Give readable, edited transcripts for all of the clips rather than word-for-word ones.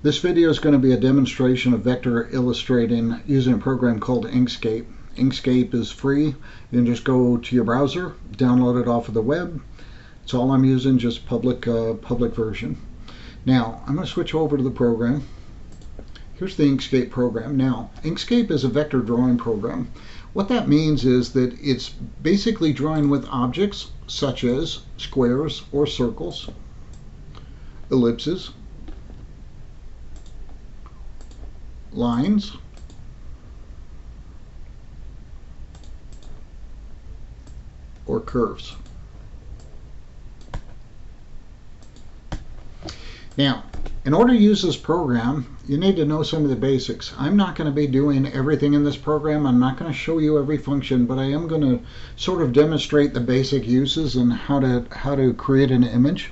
This video is going to be a demonstration of vector illustrating using a program called Inkscape. Inkscape is free. You can just go to your browser, download it off of the web. It's all I'm using, just public version. Now, I'm going to switch over to the program. Here's the Inkscape program. Now, Inkscape is a vector drawing program. What that means is that it's basically drawing with objects such as squares or circles, ellipses, lines, or curves. Now, in order to use this program, you need to know some of the basics. I'm not going to be doing everything in this program. I'm not going to show you every function, but I am going to sort of demonstrate the basic uses and how to create an image.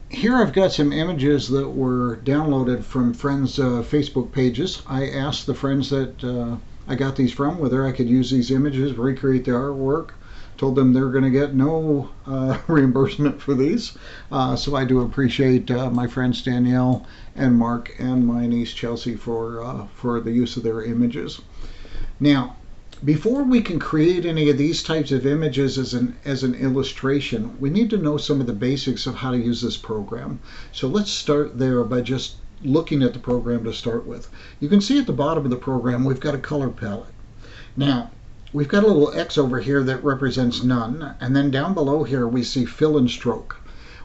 Here I've got some images that were downloaded from friends' Facebook pages. I asked the friends that I got these from whether I could use these images, recreate their artwork. Told them they're going to get no reimbursement for these. So I do appreciate my friends Danielle and Mark and my niece Chelsea for the use of their images. Now, before we can create any of these types of images as an illustration, we need to know some of the basics of how to use this program. So let's start there by just looking at the program to start with. You can see at the bottom of the program we've got a color palette. Now, we've got a little X over here that represents none, and then down below here we see fill and stroke.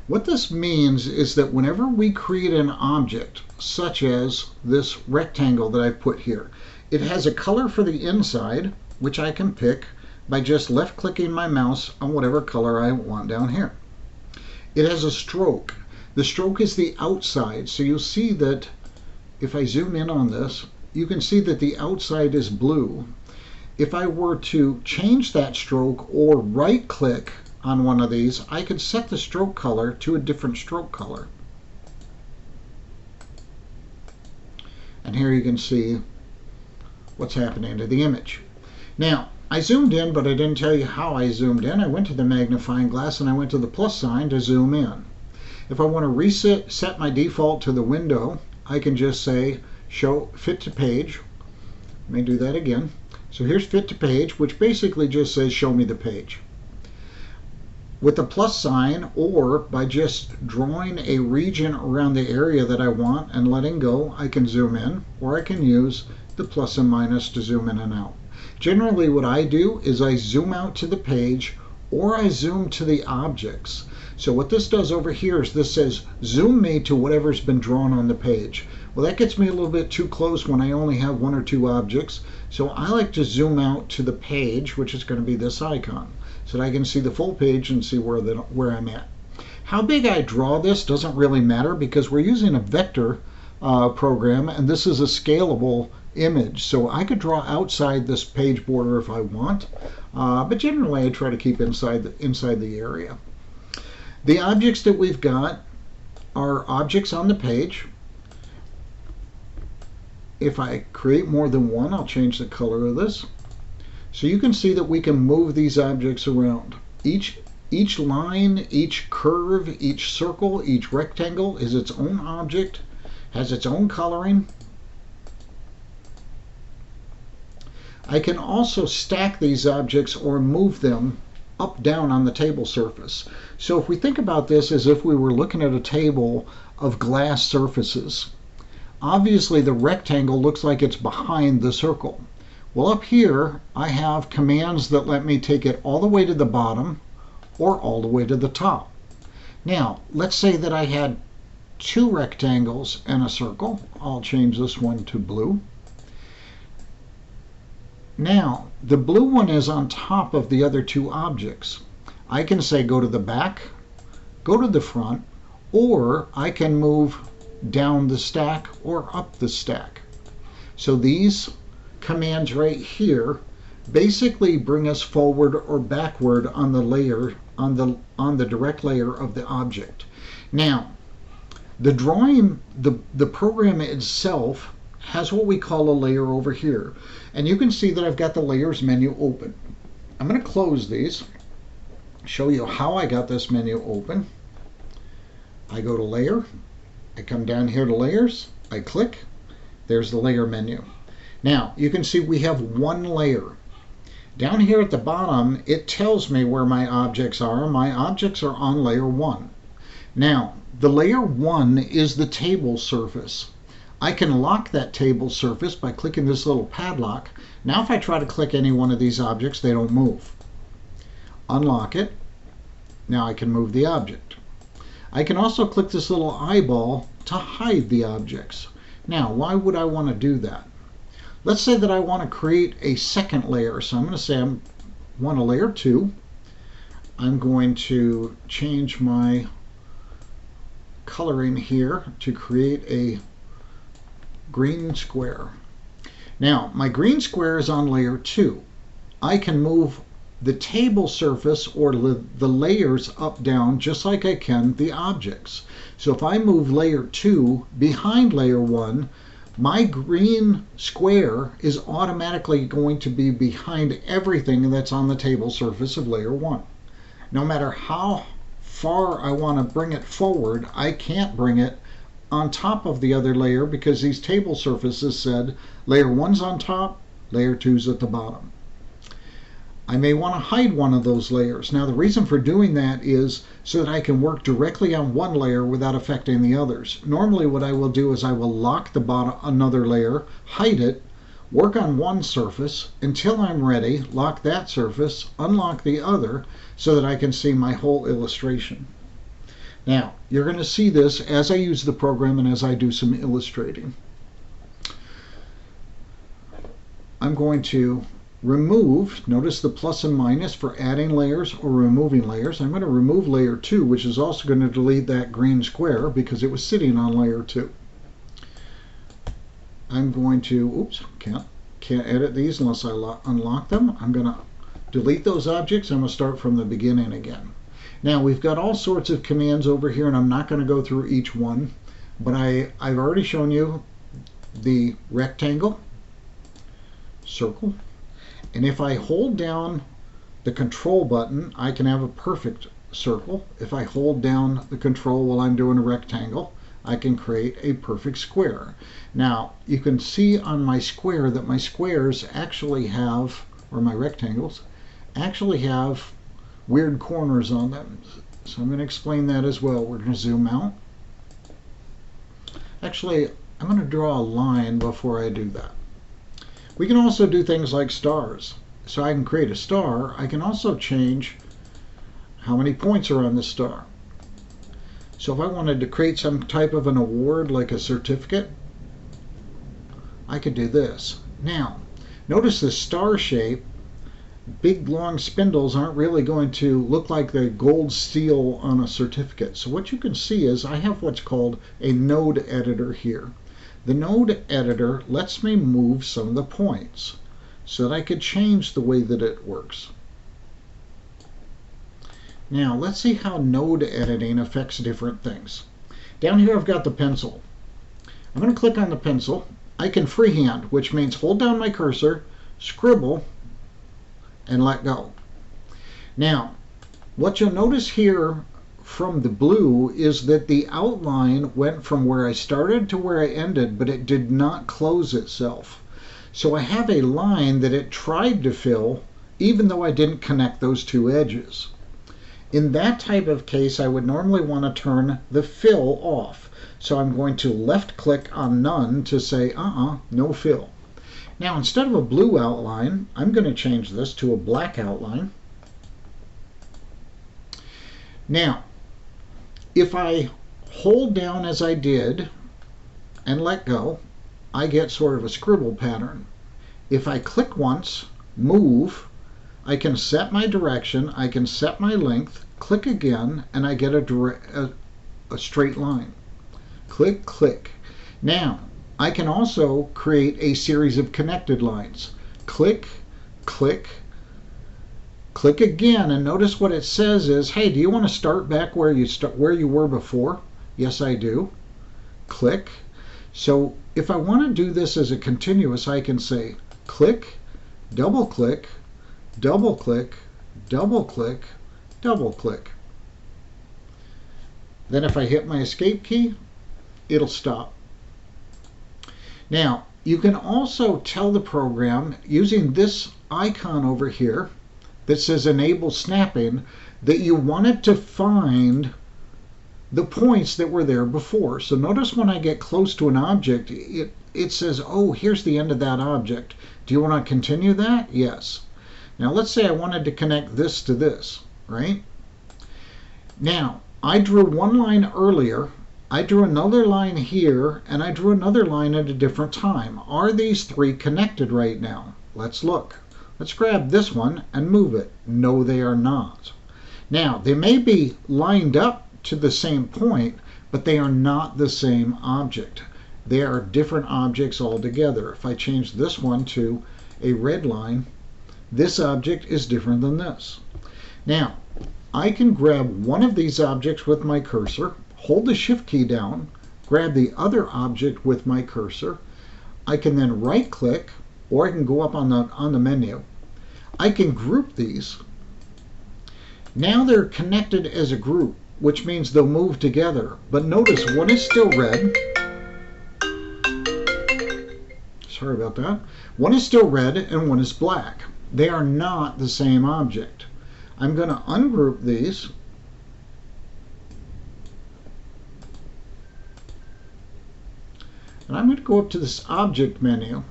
What this means is that whenever we create an object, such as this rectangle that I've put here, it has a color for the inside, which I can pick by just left-clicking my mouse on whatever color I want down here. It has a stroke. The stroke is the outside, so you'll see that if I zoom in on this, you can see that the outside is blue. If I were to change that stroke or right-click on one of these, I could set the stroke color to a different stroke color. And here you can see what's happening to the image. Now, I zoomed in, but I didn't tell you how I zoomed in. I went to the magnifying glass and I went to the plus sign to zoom in. If I want to set my default to the window, I can just say show fit to page. Let me do that again. So here's fit to page, which basically just says show me the page. With the plus sign, or by just drawing a region around the area that I want and letting go, I can zoom in, or I can use the plus and minus to zoom in and out. Generally what I do is I zoom out to the page, or I zoom to the objects. So what this does over here is this says zoom me to whatever's been drawn on the page. Well, that gets me a little bit too close when I only have one or two objects. So I like to zoom out to the page, which is going to be this icon, so that I can see the full page and see where I'm at. How big I draw this doesn't really matter because we're using a vector program, and this is a scalable image. So I could draw outside this page border if I want, but generally I try to keep inside the area. The objects that we've got are objects on the page. If I create more than one, I'll change the color of this. So you can see that we can move these objects around. Each line, each curve, each circle, each rectangle is its own object, has its own coloring. I can also stack these objects or move them up down on the table surface. So if we think about this as if we were looking at a table of glass surfaces, obviously the rectangle looks like it's behind the circle. Well, up here I have commands that let me take it all the way to the bottom or all the way to the top. Now, let's say that I had two rectangles and a circle. I'll change this one to blue. Now, the blue one is on top of the other two objects. I can say go to the back, go to the front, or I can move down the stack or up the stack. So these commands right here basically bring us forward or backward on the layer, on the direct layer of the object. Now, the drawing, the program itself has what we call a layer over here. And you can see that I've got the layers menu open. I'm going to close these, show you how I got this menu open. I go to Layer, I come down here to Layers, I click, there's the Layer menu. Now, you can see we have one layer. Down here at the bottom, it tells me where my objects are. My objects are on Layer 1. Now, the Layer 1 is the table surface. I can lock that table surface by clicking this little padlock. Now if I try to click any one of these objects, they don't move. Unlock it. Now I can move the object. I can also click this little eyeball to hide the objects. Now, why would I want to do that? Let's say that I want to create a second layer. So I'm going to say I want a Layer 2. I'm going to change my coloring here to create a green square. Now, my green square is on Layer 2. I can move the table surface or the layers up, down, just like I can the objects. So if I move Layer 2 behind Layer 1, my green square is automatically going to be behind everything that's on the table surface of Layer 1. No matter how far I want to bring it forward, I can't bring it on top of the other layer because these table surfaces said Layer 1's on top, Layer 2's at the bottom. I may want to hide one of those layers. Now the reason for doing that is so that I can work directly on one layer without affecting the others. Normally what I will do is I will lock the bottom another layer, hide it, work on one surface until I'm ready, lock that surface, unlock the other so that I can see my whole illustration. Now you're going to see this as I use the program and as I do some illustrating. I'm going to remove, notice the plus and minus for adding layers or removing layers. I'm going to remove Layer 2, which is also going to delete that green square because it was sitting on Layer 2. I'm going to, oops, can't edit these unless I unlock them. I'm going to delete those objects. I'm going to start from the beginning again. Now we've got all sorts of commands over here and I'm not going to go through each one, but I've already shown you the rectangle, circle, and if I hold down the control button, I can have a perfect circle. If I hold down the control while I'm doing a rectangle, I can create a perfect square. Now, you can see on my square that my squares actually have, or my rectangles, actually have weird corners on them. So I'm going to explain that as well. We're going to zoom out. Actually, I'm going to draw a line before I do that. We can also do things like stars. So I can create a star. I can also change how many points are on the star. So if I wanted to create some type of an award like a certificate, I could do this. Now, notice the star shape. Big long spindles aren't really going to look like the gold seal on a certificate. So what you can see is I have what's called a node editor here. The node editor lets me move some of the points so that I could change the way that it works. Now let's see how node editing affects different things. Down here I've got the pencil. I'm going to click on the pencil. I can freehand, which means hold down my cursor, scribble, and let go. Now, what you'll notice here from the blue is that the outline went from where I started to where I ended, but it did not close itself. So I have a line that it tried to fill, even though I didn't connect those two edges. In that type of case, I would normally want to turn the fill off. So I'm going to left click on none to say, no fill. Now, instead of a blue outline, I'm going to change this to a black outline. Now, if I hold down as I did and let go, I get sort of a scribble pattern. If I click once, move, I can set my direction, I can set my length, click again, and I get a straight line. Click, click. Now, I can also create a series of connected lines. Click, click, click again, and notice what it says is, hey, do you want to start back where you were before? Yes, I do. Click. So if I want to do this as a continuous, I can say click, double click, double click, double click, double click. Then if I hit my escape key, it'll stop. Now, you can also tell the program using this icon over here that says enable snapping that you want it to find the points that were there before. So notice when I get close to an object, it says, oh, here's the end of that object. Do you want to continue that? Yes. Now let's say I wanted to connect this to this, right? Now, I drew one line earlier, I drew another line here, and I drew another line at a different time. Are these three connected right now? Let's look. Let's grab this one and move it. No, they are not. Now, they may be lined up to the same point, but they are not the same object. They are different objects altogether. If I change this one to a red line, this object is different than this. Now, I can grab one of these objects with my cursor, hold the shift key down, grab the other object with my cursor. I can then right click, or I can go up on the menu. I can group these. Now they're connected as a group, which means they'll move together. But notice one is still red. Sorry about that. One is still red and one is black. They are not the same object. I'm going to ungroup these. And I'm going to go up to this object menu,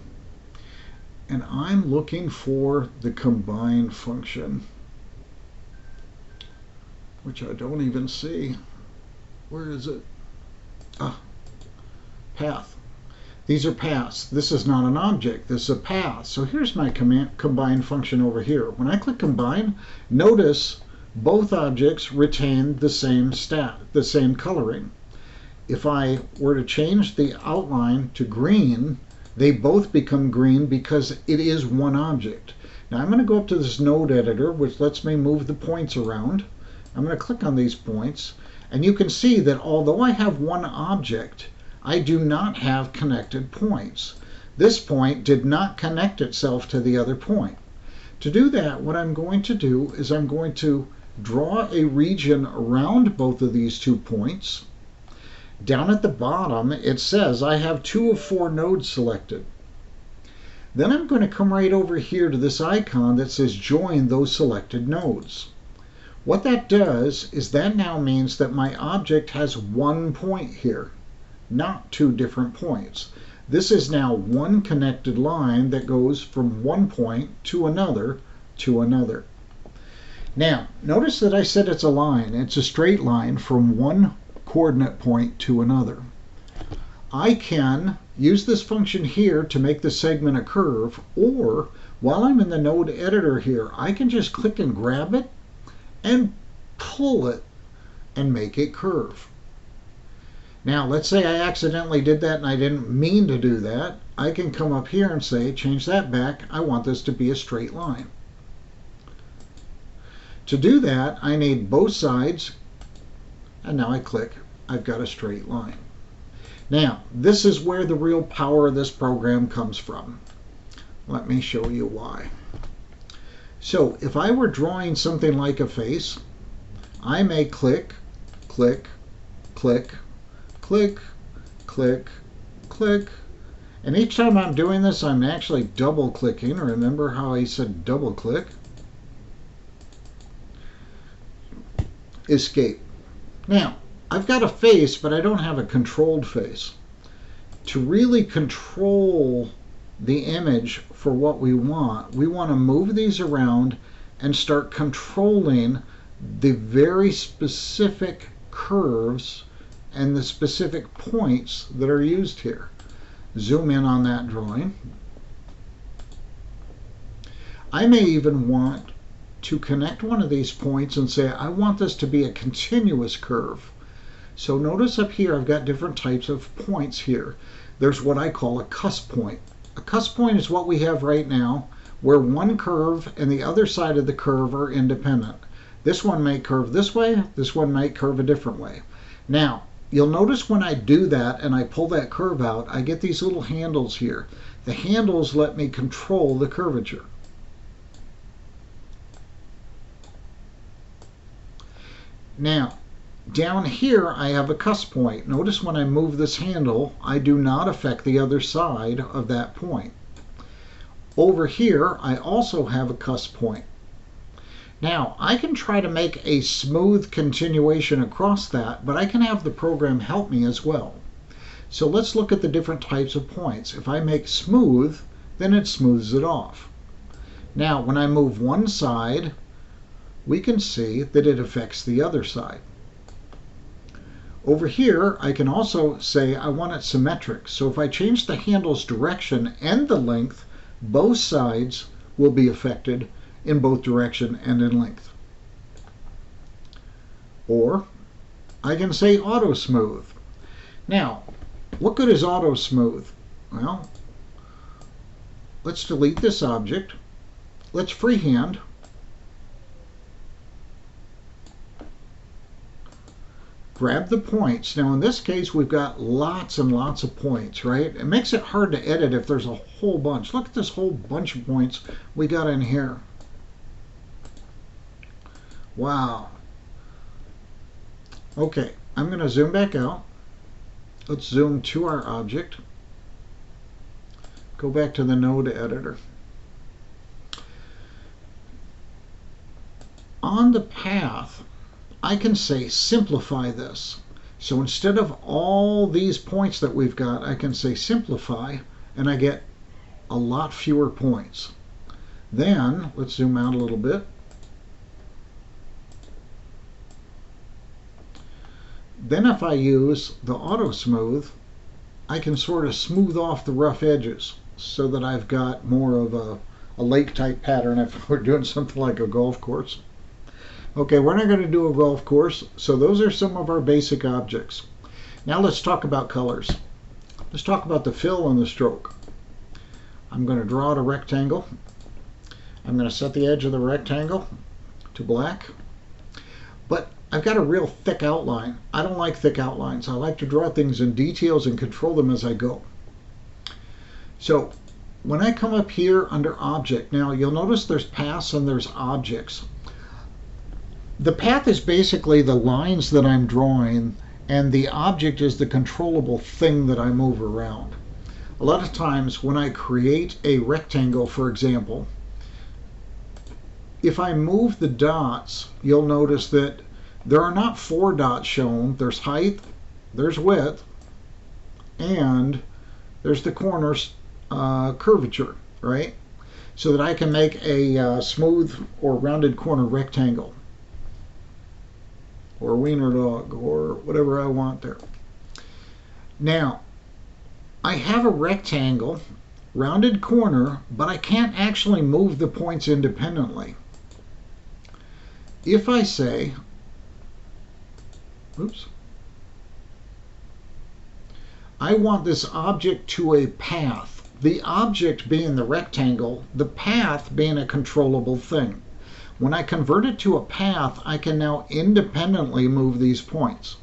and I'm looking for the combine function, which I don't even see. Where is it? Ah, path. These are paths. This is not an object. This is a path. So here's my combine function over here. When I click combine, notice both objects retain the same coloring. If I were to change the outline to green, they both become green because it is one object. Now I'm going to go up to this node editor, which lets me move the points around. I'm going to click on these points, and you can see that although I have one object, I do not have connected points. This point did not connect itself to the other point. To do that, what I'm going to do is I'm going to draw a region around both of these 2 points. Down at the bottom, it says I have 2 of 4 nodes selected. Then I'm going to come right over here to this icon that says join those selected nodes. What that does is that now means that my object has 1 point here, not 2 different points. This is now one connected line that goes from one point to another to another. Now, notice that I said it's a line. It's a straight line from one coordinate point to another. I can use this function here to make the segment a curve, or while I'm in the node editor here, I can just click and grab it and pull it and make it curve. Now, let's say I accidentally did that and I didn't mean to do that. I can come up here and say, change that back. I want this to be a straight line. To do that, I need both sides, and now I click. I've got a straight line. Now, this is where the real power of this program comes from. Let me show you why. So, if I were drawing something like a face, I may click, click, click, click, click, click, and each time I'm doing this, I'm actually double clicking. Remember how I said double click? Escape. Now, I've got a face, but I don't have a controlled face. To really control the image for what we want to move these around and start controlling the very specific curves and the specific points that are used here. Zoom in on that drawing. I may even want to connect one of these points and say, I want this to be a continuous curve. So notice up here, I've got different types of points here. There's what I call a cusp point. A cusp point is what we have right now, where one curve and the other side of the curve are independent. This one might curve this way, this one might curve a different way. Now, you'll notice when I do that and I pull that curve out, I get these little handles here. The handles let me control the curvature. Now, Down here I have a cuss point. Notice when I move this handle, I do not affect the other side of that point. Over here I also have a cuss point. Now I can try to make a smooth continuation across that, but I can have the program help me as well. So let's look at the different types of points. If I make smooth, then it smooths it off. Now when I move one side, we can see that it affects the other side. Over here, I can also say I want it symmetric. So if I change the handle's direction and the length, both sides will be affected in both direction and in length. Or I can say auto smooth. Now, what good is auto smooth? Well, let's delete this object. Let's freehand. Grab the points. Now in this case we've got lots and lots of points, right? It makes it hard to edit if there's a whole bunch. Look at this whole bunch of points we got in here. Wow. Okay, I'm going to zoom back out. Let's zoom to our object. Go back to the node editor. On the path, I can say simplify this. So instead of all these points that we've got, I can say simplify, and I get a lot fewer points. Then, let's zoom out a little bit. Then if I use the auto smooth, I can sort of smooth off the rough edges so that I've got more of a lake type pattern if we're doing something like a golf course. Okay, we're not going to do a golf course, so those are some of our basic objects. Now let's talk about colors. Let's talk about the fill and the stroke. I'm going to draw out a rectangle. I'm going to set the edge of the rectangle to black. But I've got a real thick outline. I don't like thick outlines. I like to draw things in details and control them as I go. So when I come up here under Object, now you'll notice there's paths and there's objects. The path is basically the lines that I'm drawing, and the object is the controllable thing that I move around. A lot of times when I create a rectangle, for example, if I move the dots, you'll notice that there are not 4 dots shown. There's height, there's width, and there's the corners curvature, right? So that I can make a smooth or rounded corner rectangle, or wiener dog, or whatever I want there. Now, I have a rectangle, rounded corner, but I can't actually move the points independently. If I say, oops, I want this object to a path, the object being the rectangle, the path being a controllable thing. When I convert it to a path, I can now independently move these points.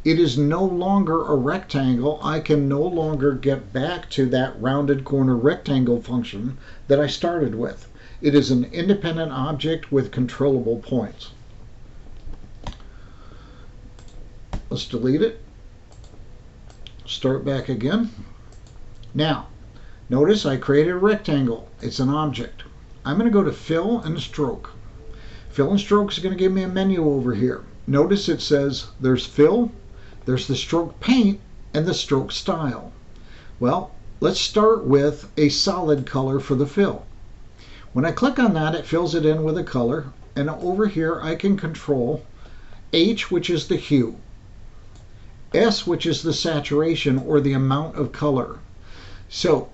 It is no longer a rectangle. I can no longer get back to that rounded corner rectangle function that I started with. It is an independent object with controllable points. Let's delete it. Start back again. Now, notice I created a rectangle. It's an object. I'm going to go to Fill and Stroke. Fill and Stroke is going to give me a menu over here. Notice it says there's Fill, there's the Stroke Paint, and the Stroke Style. Well, let's start with a solid color for the fill. When I click on that, it fills it in with a color, and over here I can control H, which is the hue, S, which is the saturation or the amount of color. So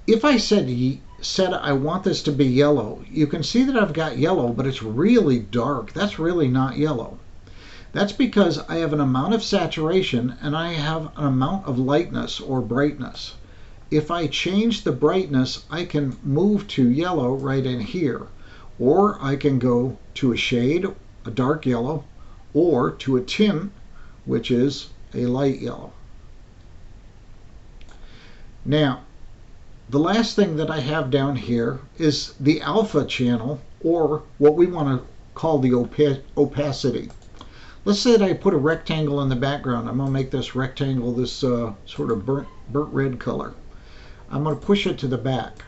if I said I want this to be yellow, you can see that I've got yellow, but it's really dark. That's really not yellow. That's because I have an amount of saturation and I have an amount of lightness or brightness. If I change the brightness, I can move to yellow right in here, or I can go to a shade, a dark yellow, or to a tint, which is a light yellow. Now, the last thing that I have down here is the alpha channel, or what we want to called the opacity. Let's say that I put a rectangle in the background. I'm going to make this rectangle this sort of burnt red color. I'm going to push it to the back.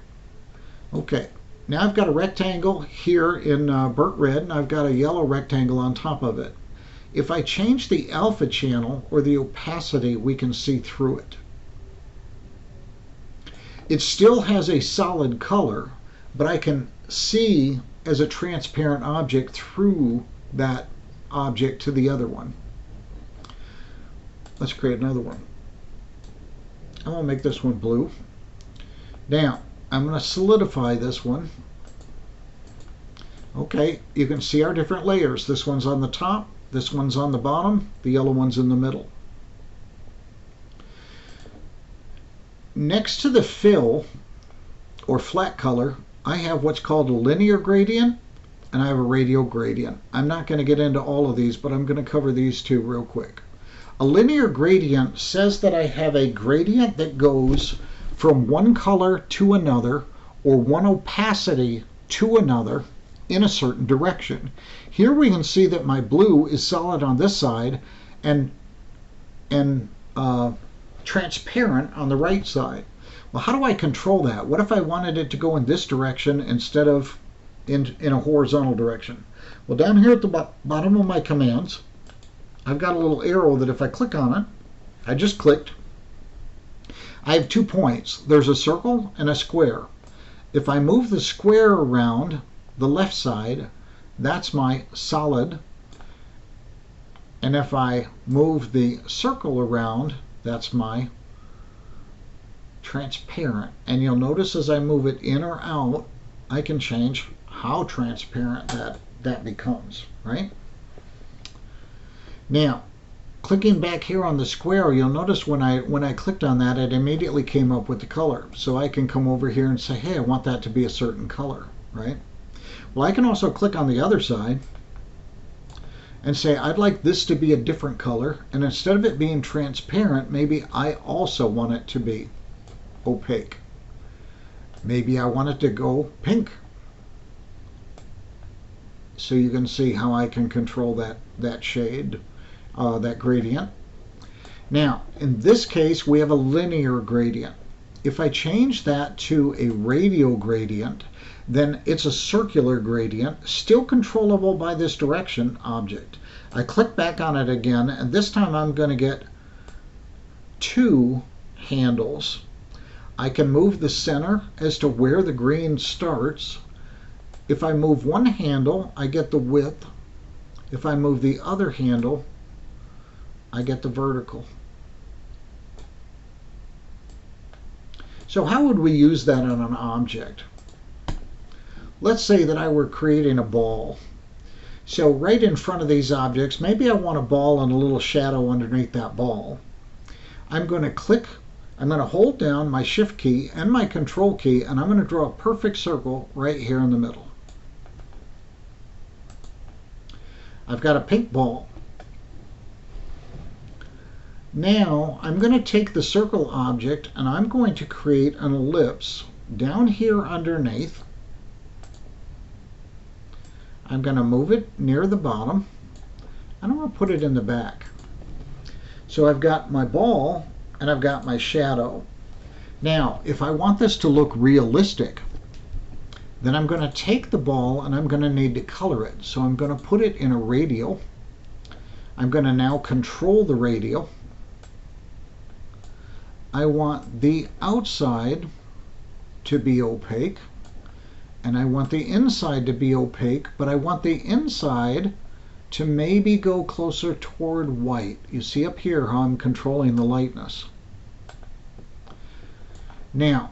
Okay, now I've got a rectangle here in burnt red, and I've got a yellow rectangle on top of it. If I change the alpha channel or the opacity, we can see through it. It still has a solid color, but I can see as a transparent object through that object to the other one. Let's create another one. I'm going to make this one blue. Now, I'm going to solidify this one. Okay, you can see our different layers. This one's on the top, this one's on the bottom, the yellow one's in the middle. Next to the fill, or flat color, I have what's called a linear gradient, and I have a radial gradient. I'm not going to get into all of these, but I'm going to cover these two real quick. A linear gradient says that I have a gradient that goes from one color to another, or one opacity to another, in a certain direction. Here we can see that my blue is solid on this side and transparent on the right side. Well, how do I control that? What if I wanted it to go in this direction instead of in a horizontal direction? Well, down here at the bottom of my commands, I've got a little arrow that if I click on it, I just clicked, I have 2 points. There's a circle and a square. If I move the square around the left side, that's my solid. And if I move the circle around, that's my transparent. And you'll notice as I move it in or out, I can change how transparent that becomes, right? Now, clicking back here on the square, you'll notice when I clicked on that, it immediately came up with the color. So I can come over here and say, hey, I want that to be a certain color, right? Well, I can also click on the other side and say, I'd like this to be a different color, and instead of it being transparent, maybe I also want it to be opaque. Maybe I want it to go pink. So you can see how I can control that shade, that gradient. Now, in this case, we have a linear gradient. If I change that to a radial gradient, then it's a circular gradient, still controllable by this direction object. I click back on it again, and this time I'm going to get 2 handles. I can move the center as to where the green starts. If I move one handle, I get the width. If I move the other handle, I get the vertical. So how would we use that on an object? Let's say that I were creating a ball. So right in front of these objects, maybe I want a ball and a little shadow underneath that ball. I'm going to click, I'm going to hold down my Shift key and my Control key, and I'm going to draw a perfect circle right here in the middle. I've got a pink ball. Now I'm going to take the circle object and I'm going to create an ellipse down here underneath. I'm going to move it near the bottom and I'm going to put it in the back. So I've got my ball and I've got my shadow. Now, if I want this to look realistic, then I'm going to take the ball and I'm going to need to color it. So I'm going to put it in a radial. I'm going to now control the radial. I want the outside to be opaque, and I want the inside to be opaque, but I want the inside to maybe go closer toward white. You see up here how I'm controlling the lightness. Now,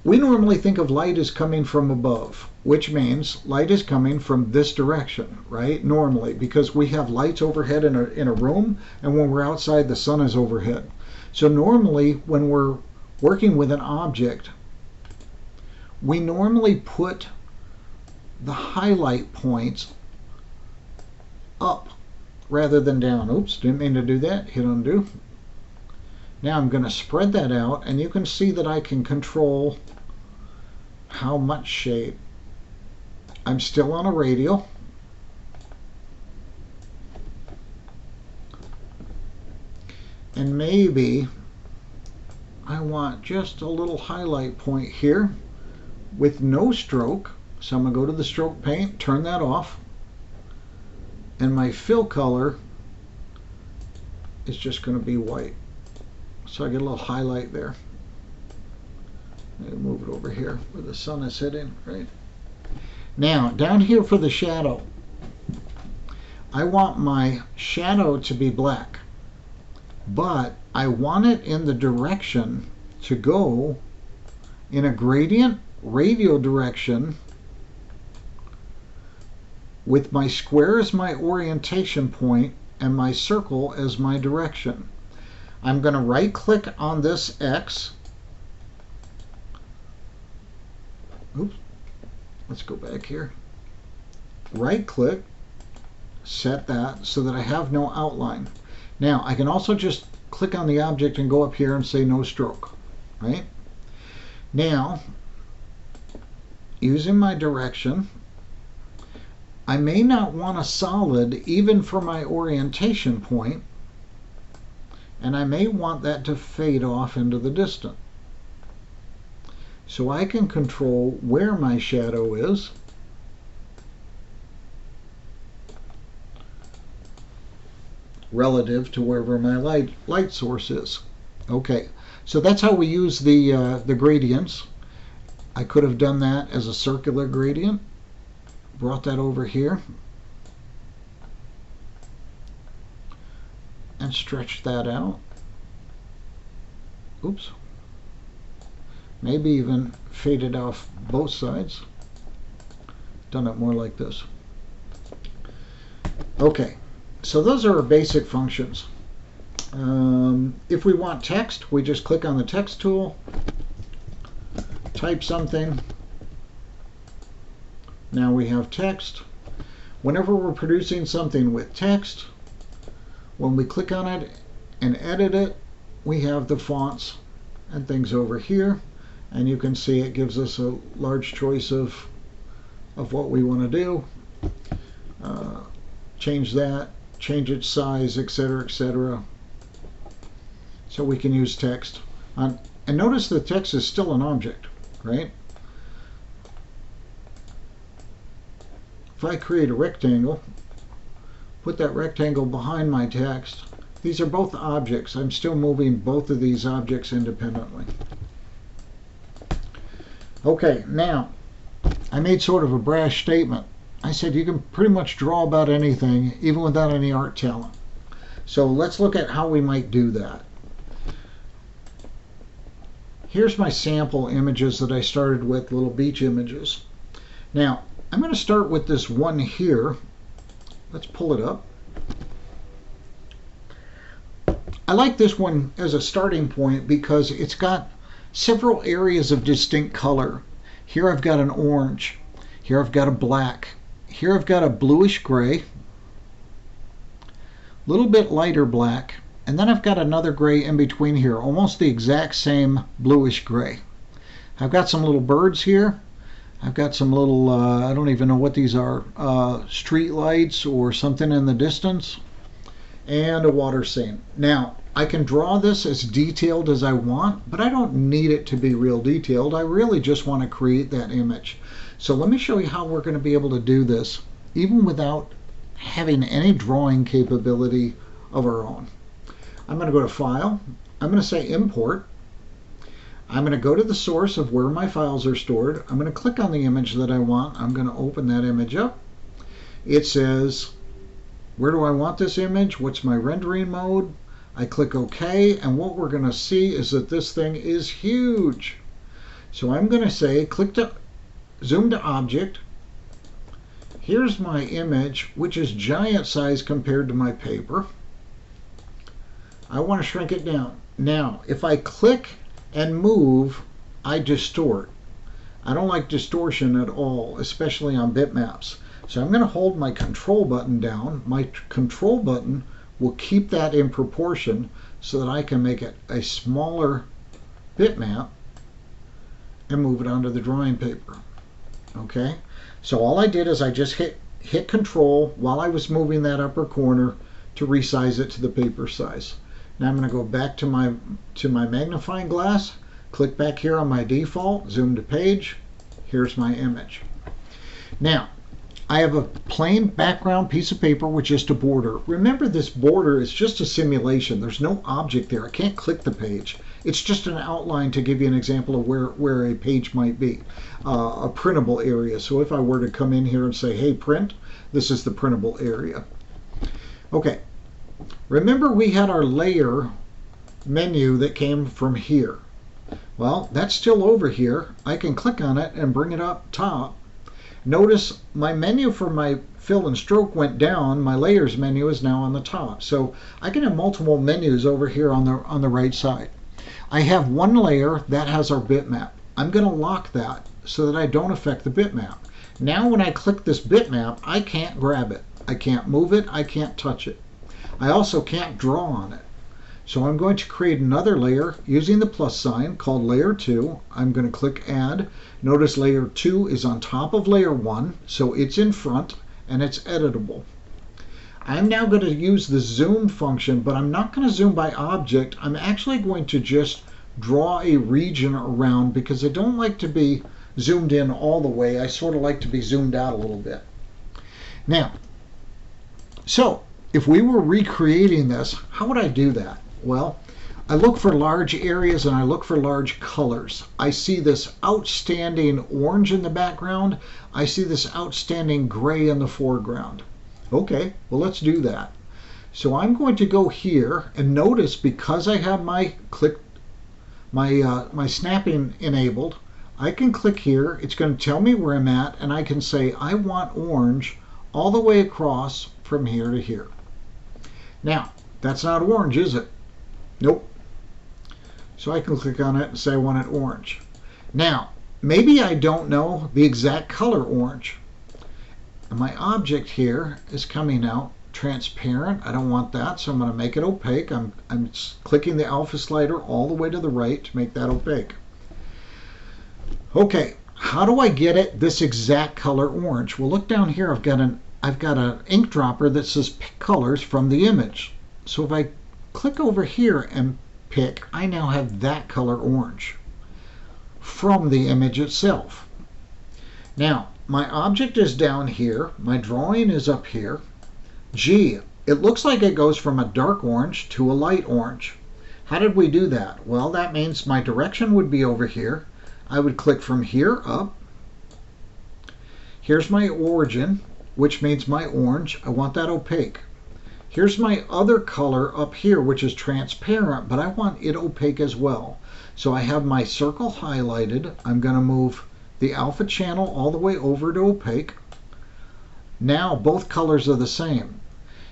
we normally think of light as coming from above, which means light is coming from this direction, right? Normally, because we have lights overhead in a room, and when we're outside, the sun is overhead. So normally, when we're working with an object, we normally put the highlight points up rather than down. Oops, didn't mean to do that. Hit undo. Now I'm going to spread that out, and you can see that I can control how much shade. I'm still on a radial. And maybe I want just a little highlight point here with no stroke. So I'm going to go to the stroke paint, turn that off, and my fill color is just going to be white. So I get a little highlight there. Move it over here where the sun is hitting, right? Now, down here for the shadow, I want my shadow to be black, but I want it in the direction to go in a gradient radial direction with my square as my orientation point and my circle as my direction. I'm going to right click on this X. Oops. Let's go back here. Right click, set that so that I have no outline. Now I can also just click on the object and go up here and say no stroke, right? Now, using my direction, I may not want a solid even for my orientation point, and I may want that to fade off into the distance. So I can control where my shadow is. Relative to wherever my light source is. Okay, so that's how we use the gradients. I could have done that as a circular gradient. Brought that over here and stretched that out. Oops. Maybe even faded off both sides. Done it more like this. Okay, so those are our basic functions. If we want text, we just click on the text tool, type something. Now we have text. Whenever we're producing something with text, when we click on it and edit it, we have the fonts and things over here. And you can see it gives us a large choice of what we want to do. Change that, change its size, etc., etc. So we can use text. And notice the text is still an object, right? If I create a rectangle, put that rectangle behind my text, these are both objects. I'm still moving both of these objects independently. Okay, now, I made sort of a brash statement. I said you can pretty much draw about anything, even without any art talent. So let's look at how we might do that. Here's my sample images that I started with, little beach images. Now, I'm going to start with this one here. Let's pull it up. I like this one as a starting point because it's got several areas of distinct color. Here I've got an orange. Here I've got a black. Here I've got a bluish gray. A little bit lighter black. And then I've got another gray in between here, almost the exact same bluish gray. I've got some little birds here. I've got some little, I don't even know what these are, street lights or something in the distance. And a water scene. Now, I can draw this as detailed as I want, but I don't need it to be real detailed. I really just want to create that image. So let me show you how we're going to be able to do this, even without having any drawing capability of our own. I'm going to go to File. I'm going to say Import. I'm going to go to the source of where my files are stored. I'm going to click on the image that I want. I'm going to open that image up. It says, where do I want this image? What's my rendering mode? I click OK, and what we're going to see is that this thing is huge. So I'm going to say, click to zoom to object. Here's my image, which is giant size compared to my paper. I want to shrink it down. Now, if I click and move, I distort. I don't like distortion at all, especially on bitmaps. So I'm going to hold my control button down. My control button will keep that in proportion so that I can make it a smaller bitmap and move it onto the drawing paper. Okay, so all I did is I just hit control while I was moving that upper corner to resize it to the paper size. Now I'm going to go back to my magnifying glass, click back here on my default, zoom to page. Here's my image. Now, I have a plain background piece of paper with just a border. Remember, this border is just a simulation. There's no object there. I can't click the page. It's just an outline to give you an example of where a page might be, a printable area. So if I were to come in here and say, hey, print, this is the printable area. Okay, remember we had our layer menu that came from here. Well, that's still over here. I can click on it and bring it up top. Notice my menu for my fill and stroke went down. My layers menu is now on the top. So I can have multiple menus over here on the right side. I have one layer that has our bitmap. I'm going to lock that so that I don't affect the bitmap. Now when I click this bitmap, I can't grab it. I can't move it. I can't touch it. I also can't draw on it. So I'm going to create another layer using the plus sign called layer 2. I'm going to click add. Notice layer 2 is on top of layer 1, so it's in front and it's editable. I'm now going to use the zoom function, but I'm not going to zoom by object. I'm actually going to just draw a region around because I don't like to be zoomed in all the way. I sort of like to be zoomed out a little bit. Now, so if we were recreating this, how would I do that? Well, I look for large areas and I look for large colors. I see this outstanding orange in the background. I see this outstanding gray in the foreground. Okay, well, let's do that. So I'm going to go here and notice because I have my snapping enabled, I can click here. It's going to tell me where I'm at, and I can say I want orange all the way across from here to here. Now, that's not orange, is it? Nope. So I can click on it and say I want it orange. Now, maybe I don't know the exact color orange. And my object here is coming out transparent. I don't want that, so I'm going to make it opaque. I'm clicking the alpha slider all the way to the right to make that opaque. Okay, how do I get it this exact color orange? Well, look down here. I've got an ink dropper that says pick colors from the image. So if I click over here and pick, I now have that color orange from the image itself. Now, my object is down here. My drawing is up here. Gee, it looks like it goes from a dark orange to a light orange. How did we do that? Well, that means my direction would be over here. I would click from here up. Here's my origin, which means my orange. I want that opaque. Here's my other color up here, which is transparent, but I want it opaque as well. So I have my circle highlighted. I'm going to move the alpha channel all the way over to opaque. Now both colors are the same.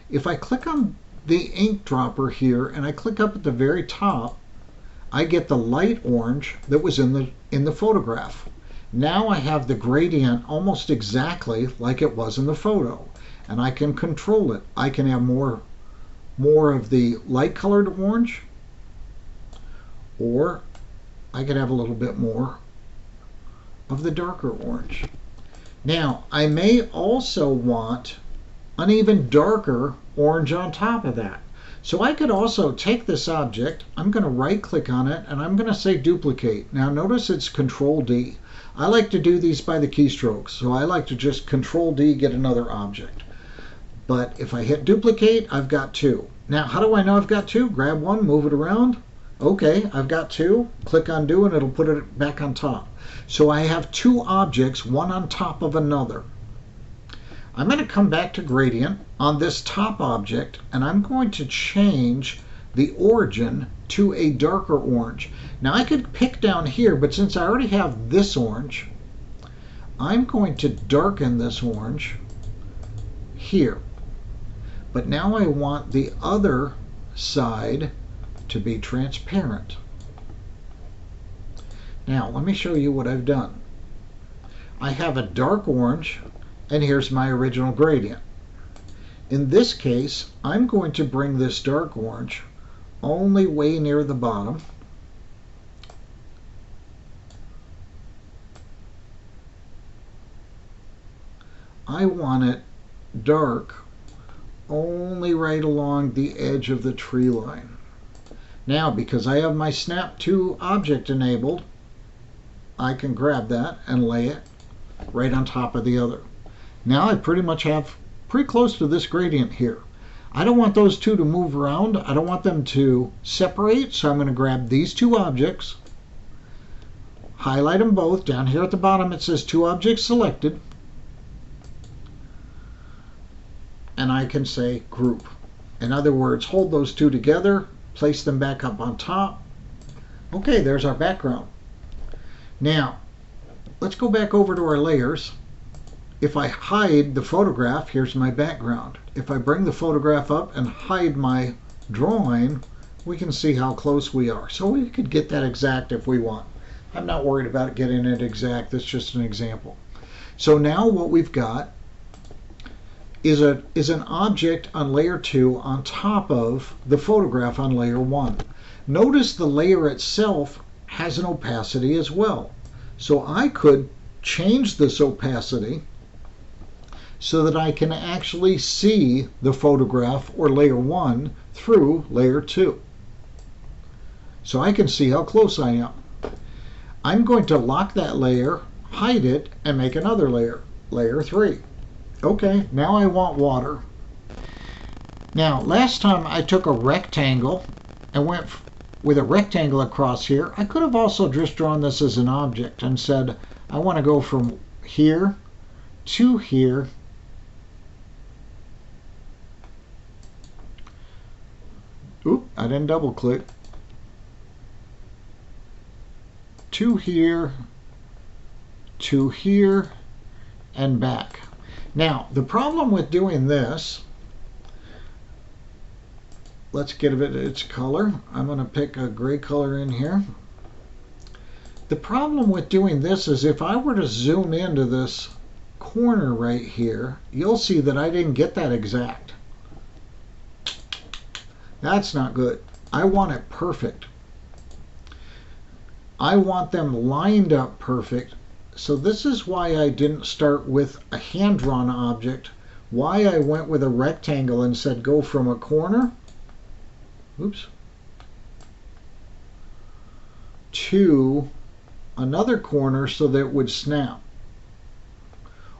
If I click on the ink dropper here and I click up at the very top, I get the light orange that was in the photograph. Now I have the gradient almost exactly like it was in the photo, and I can control it. I can have more of the light colored orange, or I could have a little bit more of the darker orange. Now, I may also want an even darker orange on top of that. So I could also take this object, I'm going to right click on it, and I'm going to say duplicate. Now notice it's Control D. I like to do these by the keystrokes, so I like to just Control D, get another object. But if I hit duplicate, I've got two. Now how do I know I've got two? Grab one, move it around. Okay, I've got two. Click undo and it'll put it back on top. So I have two objects, one on top of another. I'm going to come back to gradient on this top object, and I'm going to change the origin to a darker orange. Now I could pick down here, but since I already have this orange, I'm going to darken this orange here. But now I want the other side to be transparent. Now let me show you what I've done. I have a dark orange, and here's my original gradient. In this case, I'm going to bring this dark orange only way near the bottom. I want it dark only right along the edge of the tree line. Now, because I have my Snap to object enabled, I can grab that and lay it right on top of the other. Now I pretty much have pretty close to this gradient here. I don't want those two to move around. I don't want them to separate, so I'm going to grab these two objects, highlight them both. Down here at the bottom it says two objects selected, and I can say group. In other words, hold those two together, place them back up on top. Okay, there's our background. Now, let's go back over to our layers. If I hide the photograph, here's my background. If I bring the photograph up and hide my drawing, we can see how close we are. So we could get that exact if we want. I'm not worried about getting it exact. That's just an example. So now what we've got is an object on layer 2 on top of the photograph on layer 1. Notice the layer itself has an opacity as well. So I could change this opacity so that I can actually see the photograph or layer 1 through layer 2. So I can see how close I am. I'm going to lock that layer, hide it, and make another layer, layer 3. Okay, now I want water. Now, last time I took a rectangle and went with a rectangle across here. I could have also just drawn this as an object and said, I want to go from here to here. Oop, I didn't double click. To here, and back. Now, the problem with doing this, let's give it its color. I'm going to pick a gray color in here. The problem with doing this is if I were to zoom into this corner right here, you'll see that I didn't get that exact. That's not good. I want it perfect. I want them lined up perfect. So this is why I didn't start with a hand-drawn object, why I went with a rectangle and said go from a corner, oops, to another corner so that it would snap.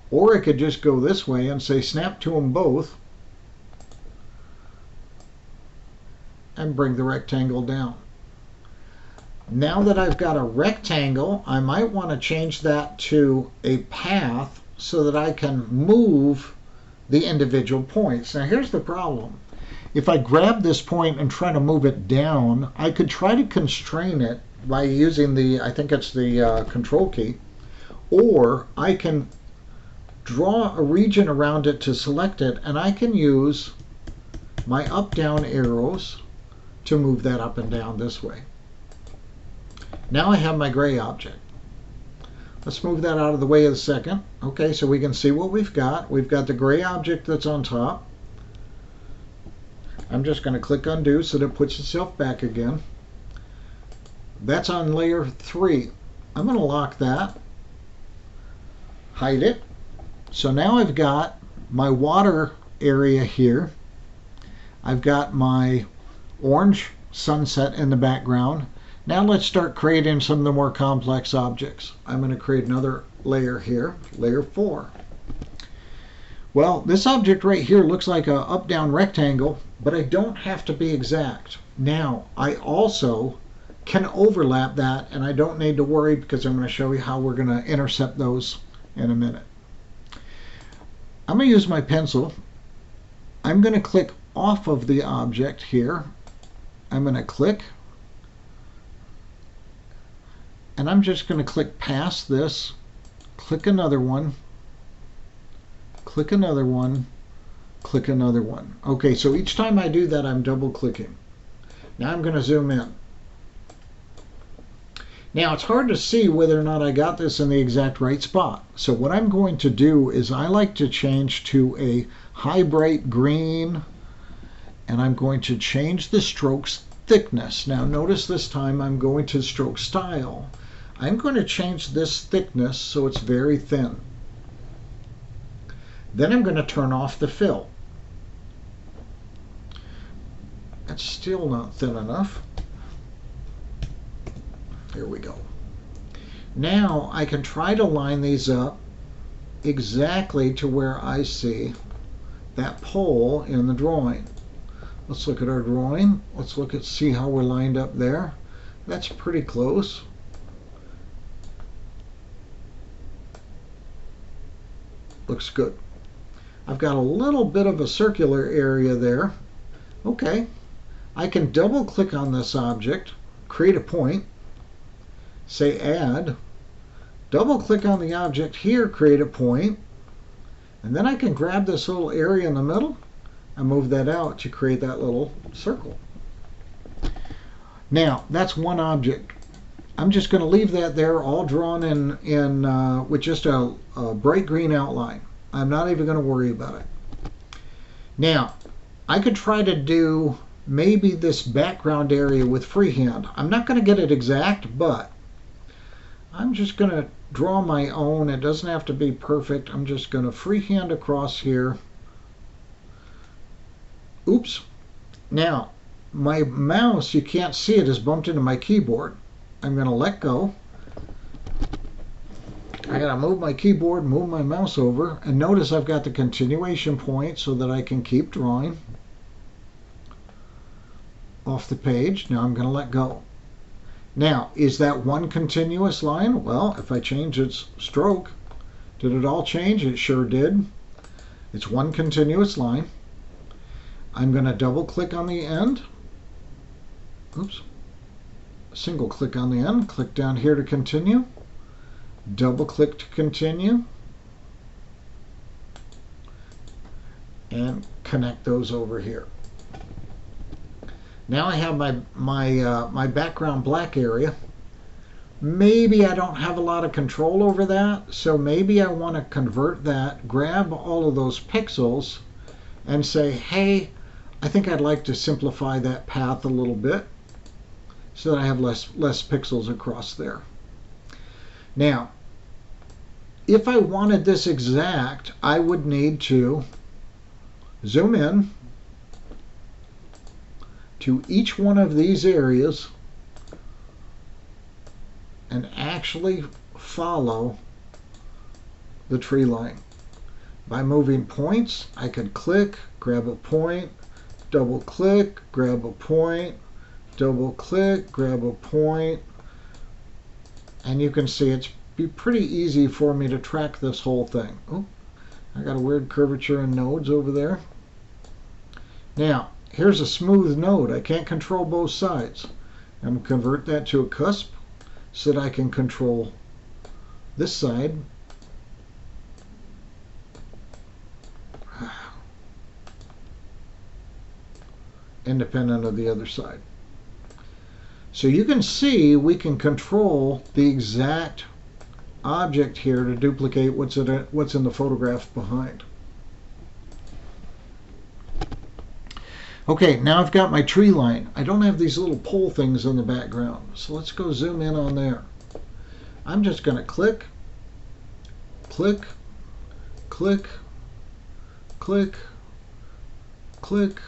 Or I could just go this way and say snap to them both and bring the rectangle down. Now that I've got a rectangle, I might want to change that to a path so that I can move the individual points. Now here's the problem. If I grab this point and try to move it down, I could try to constrain it by using the, I think it's the control key, or I can draw a region around it to select it, and I can use my up-down arrows to move that up and down this way. Now I have my gray object. Let's move that out of the way a second. Okay, so we can see what we've got. We've got the gray object that's on top. I'm just going to click undo so that it puts itself back again. That's on layer 3. I'm going to lock that, hide it. So now I've got my water area here. I've got my orange sunset in the background. Now let's start creating some of the more complex objects. I'm going to create another layer here, layer 4. Well, this object right here looks like an up-down rectangle, but I don't have to be exact. Now, I also can overlap that, and I don't need to worry because I'm going to show you how we're going to intercept those in a minute. I'm going to use my pencil. I'm going to click off of the object here. I'm going to click, and I'm just going to click past this, click another one, click another one, click another one. Okay, so each time I do that, I'm double clicking. Now I'm going to zoom in. Now it's hard to see whether or not I got this in the exact right spot. So what I'm going to do is I like to change to a high bright green, and I'm going to change the strokes thickness. Now notice this time I'm going to stroke style. I'm going to change this thickness so it's very thin. Then I'm going to turn off the fill. That's still not thin enough. There we go. Now I can try to line these up exactly to where I see that pole in the drawing. Let's look at our drawing. Let's look at see how we're lined up there. That's pretty close. Looks good. I've got a little bit of a circular area there. Okay. I can double click on this object, create a point, say add, double click on the object here, create a point, and then I can grab this little area in the middle and move that out to create that little circle. Now, that's one object. I'm just going to leave that there all drawn in with just a bright green outline. I'm not even going to worry about it. Now, I could try to do maybe this background area with freehand. I'm not going to get it exact, but I'm just going to draw my own. It doesn't have to be perfect. I'm just going to freehand across here. Oops. Now, my mouse, you can't see it, is bumped into my keyboard. I'm going to let go. I got to move my keyboard, move my mouse over, and notice I've got the continuation point so that I can keep drawing off the page. Now I'm going to let go. Now, is that one continuous line? Well, if I change its stroke, did it all change? It sure did. It's one continuous line. I'm going to double click on the end. Oops. Single click on the end. Click down here to continue. Double click to continue. And connect those over here. Now I have my background black area. Maybe I don't have a lot of control over that, so maybe I want to convert that, grab all of those pixels, and say, hey, I think I'd like to simplify that path a little bit so that I have less pixels across there. Now, if I wanted this exact, I would need to zoom in to each one of these areas and actually follow the tree line. By moving points, I could click, grab a point, double click, grab a point, double click, grab a point, and you can see it's be pretty easy for me to track this whole thing. Oh, I got a weird curvature in nodes over there. Now, here's a smooth node. I can't control both sides. I'm going to convert that to a cusp so that I can control this side. Independent of the other side. So you can see we can control the exact object here to duplicate what's in the photograph behind. Okay, now I've got my tree line. I don't have these little pole things in the background, so let's go zoom in on there. I'm just going to click, click, click, click, click,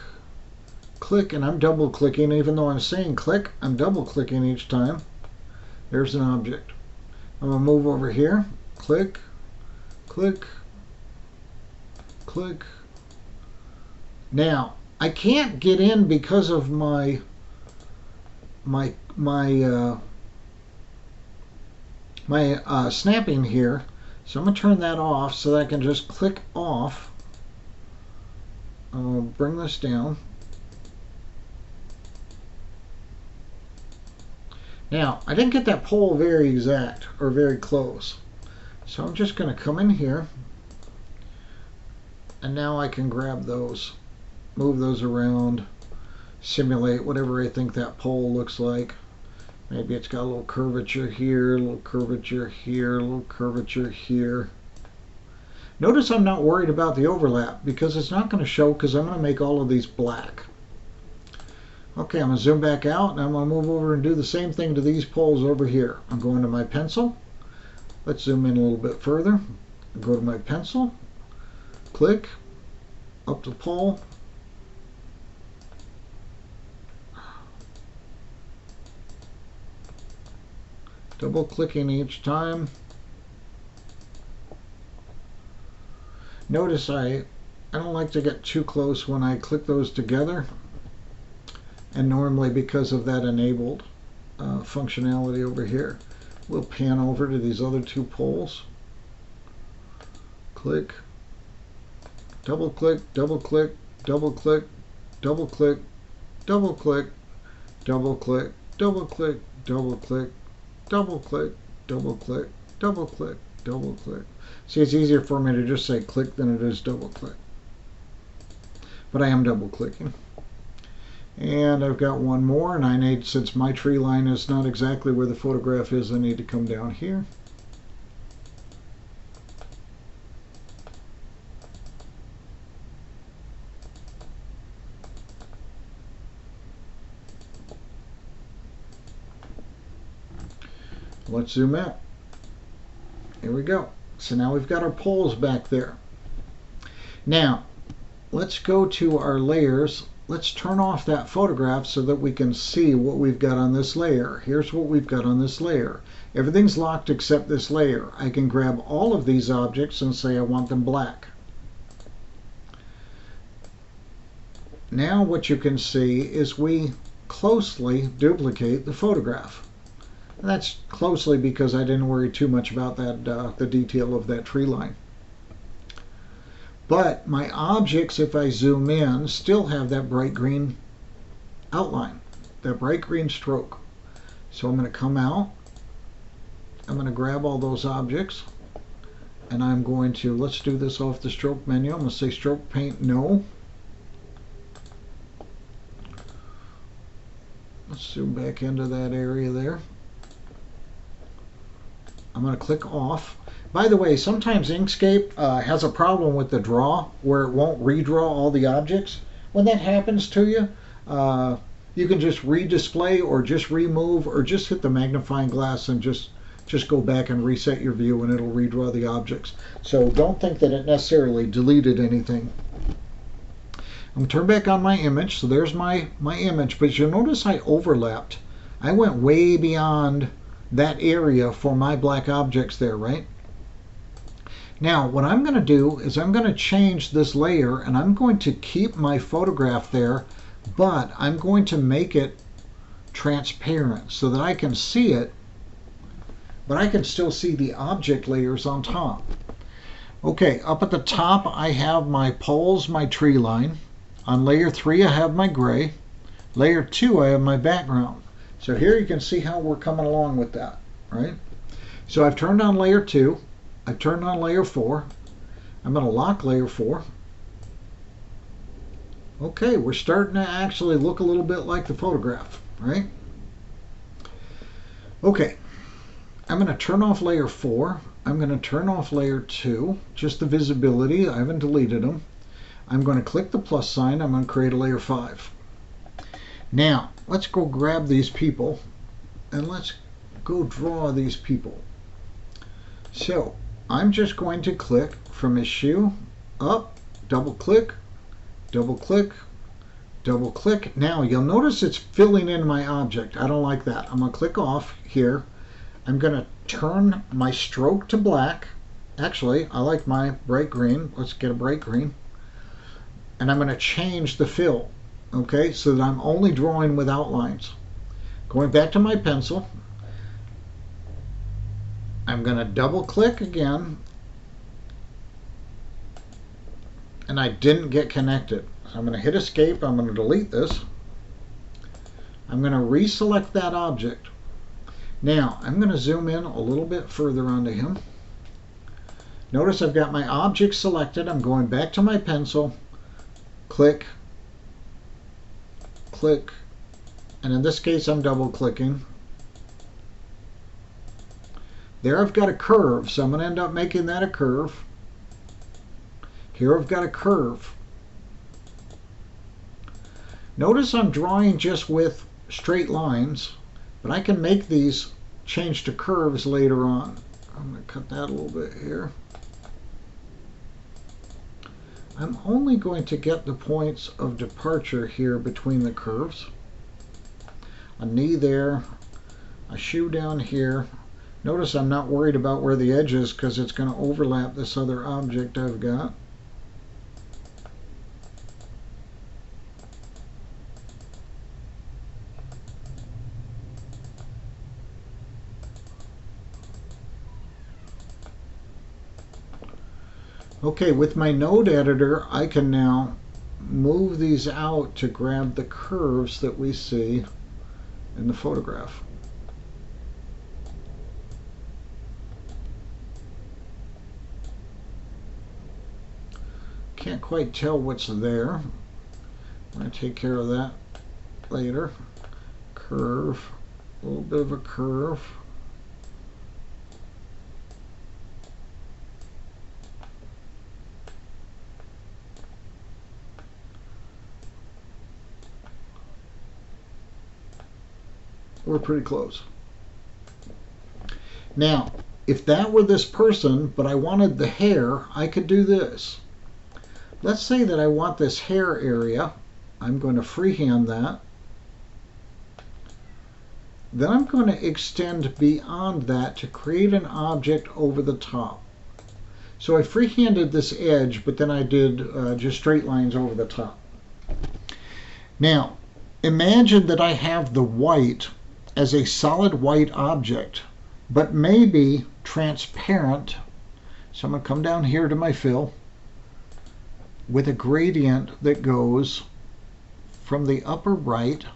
click, and I'm double clicking. Even though I'm saying click, I'm double clicking each time. There's an object. I'm going to move over here, click, click, click. Now, I can't get in because of my snapping here, so I'm going to turn that off so that I can just click off. I'll bring this down. Now, I didn't get that pole very exact or very close, so I'm just going to come in here, and now I can grab those, move those around, simulate whatever I think that pole looks like. Maybe it's got a little curvature here, a little curvature here, a little curvature here. Notice I'm not worried about the overlap because it's not going to show because I'm going to make all of these black. Okay, I'm going to zoom back out and I'm going to move over and do the same thing to these poles over here. I'm going to my pencil. Let's zoom in a little bit further. Go to my pencil, click, up the pole. Double clicking each time. Notice I don't like to get too close when I click those together, and normally because of that enabled functionality over here, we'll pan over to these other two poles. Click, double click, double click, double click, double click, double click, double click, double click, double click, double click, double click, double click, double click. See, it's easier for me to just say click than it is double click. But I am double clicking. And I've got one more, and I need, since my tree line is not exactly where the photograph is, I need to come down here. Let's zoom out. Here we go. So now we've got our poles back there. Now, let's go to our layers. Let's turn off that photograph so that we can see what we've got on this layer. Here's what we've got on this layer. Everything's locked except this layer. I can grab all of these objects and say I want them black. Now what you can see is we closely duplicate the photograph. And that's closely because I didn't worry too much about that, the detail of that tree line. But my objects, if I zoom in, still have that bright green outline, that bright green stroke. So I'm going to come out, I'm going to grab all those objects, and I'm going to, let's do this off the stroke menu. I'm going to say stroke paint no. Let's zoom back into that area there. I'm going to click off. By the way, sometimes Inkscape has a problem with the draw where it won't redraw all the objects. When that happens to you, you can just redisplay or just remove or just hit the magnifying glass and just go back and reset your view and it'll redraw the objects. So don't think that it necessarily deleted anything. I'm going to turn back on my image. So there's my image, but you'll notice I overlapped. I went way beyond that area for my black objects there, right? Now, what I'm going to do is I'm going to change this layer and I'm going to keep my photograph there, but I'm going to make it transparent so that I can see it, but I can still see the object layers on top. Okay, up at the top I have my poles, my tree line. On layer 3 I have my gray. Layer 2 I have my background. So here you can see how we're coming along with that, right? So I've turned on layer 2. I've turned on layer 4. I'm going to lock layer 4. Okay, we're starting to actually look a little bit like the photograph, right? Okay, I'm going to turn off layer 4. I'm going to turn off layer 2, just the visibility. I haven't deleted them. I'm going to click the plus sign. I'm going to create a layer 5. Now, let's go grab these people and let's go draw these people. So, I'm just going to click from his shoe up, double click, double click, double click. Now you'll notice it's filling in my object. I don't like that. I'm going to click off here. I'm going to turn my stroke to black. Actually, I like my bright green. Let's get a bright green. And I'm going to change the fill, okay, so that I'm only drawing with outlines. Going back to my pencil, I'm going to double click again, and I didn't get connected. So I'm going to hit escape. I'm going to delete this. I'm going to reselect that object. Now I'm going to zoom in a little bit further onto him. Notice I've got my object selected. I'm going back to my pencil, click, click, and in this case I'm double clicking. There I've got a curve, so I'm going to end up making that a curve. Here I've got a curve. Notice I'm drawing just with straight lines, but I can make these change to curves later on. I'm going to cut that a little bit here. I'm only going to get the points of departure here between the curves. A knee there, a shoe down here, Notice I'm not worried about where the edge is because it's going to overlap this other object I've got. Okay, with my node editor, I can now move these out to grab the curves that we see in the photograph. Can't quite tell what's there. I'm going to take care of that later. Curve, a little bit of a curve. We're pretty close. Now, if that were this person, but I wanted the hair, I could do this. Let's say that I want this hair area. I'm going to freehand that. Then I'm going to extend beyond that to create an object over the top. So I freehanded this edge, but then I did just straight lines over the top. Now, imagine that I have the white as a solid white object, but maybe transparent. So I'm going to come down here to my fill with a gradient that goes from the upper right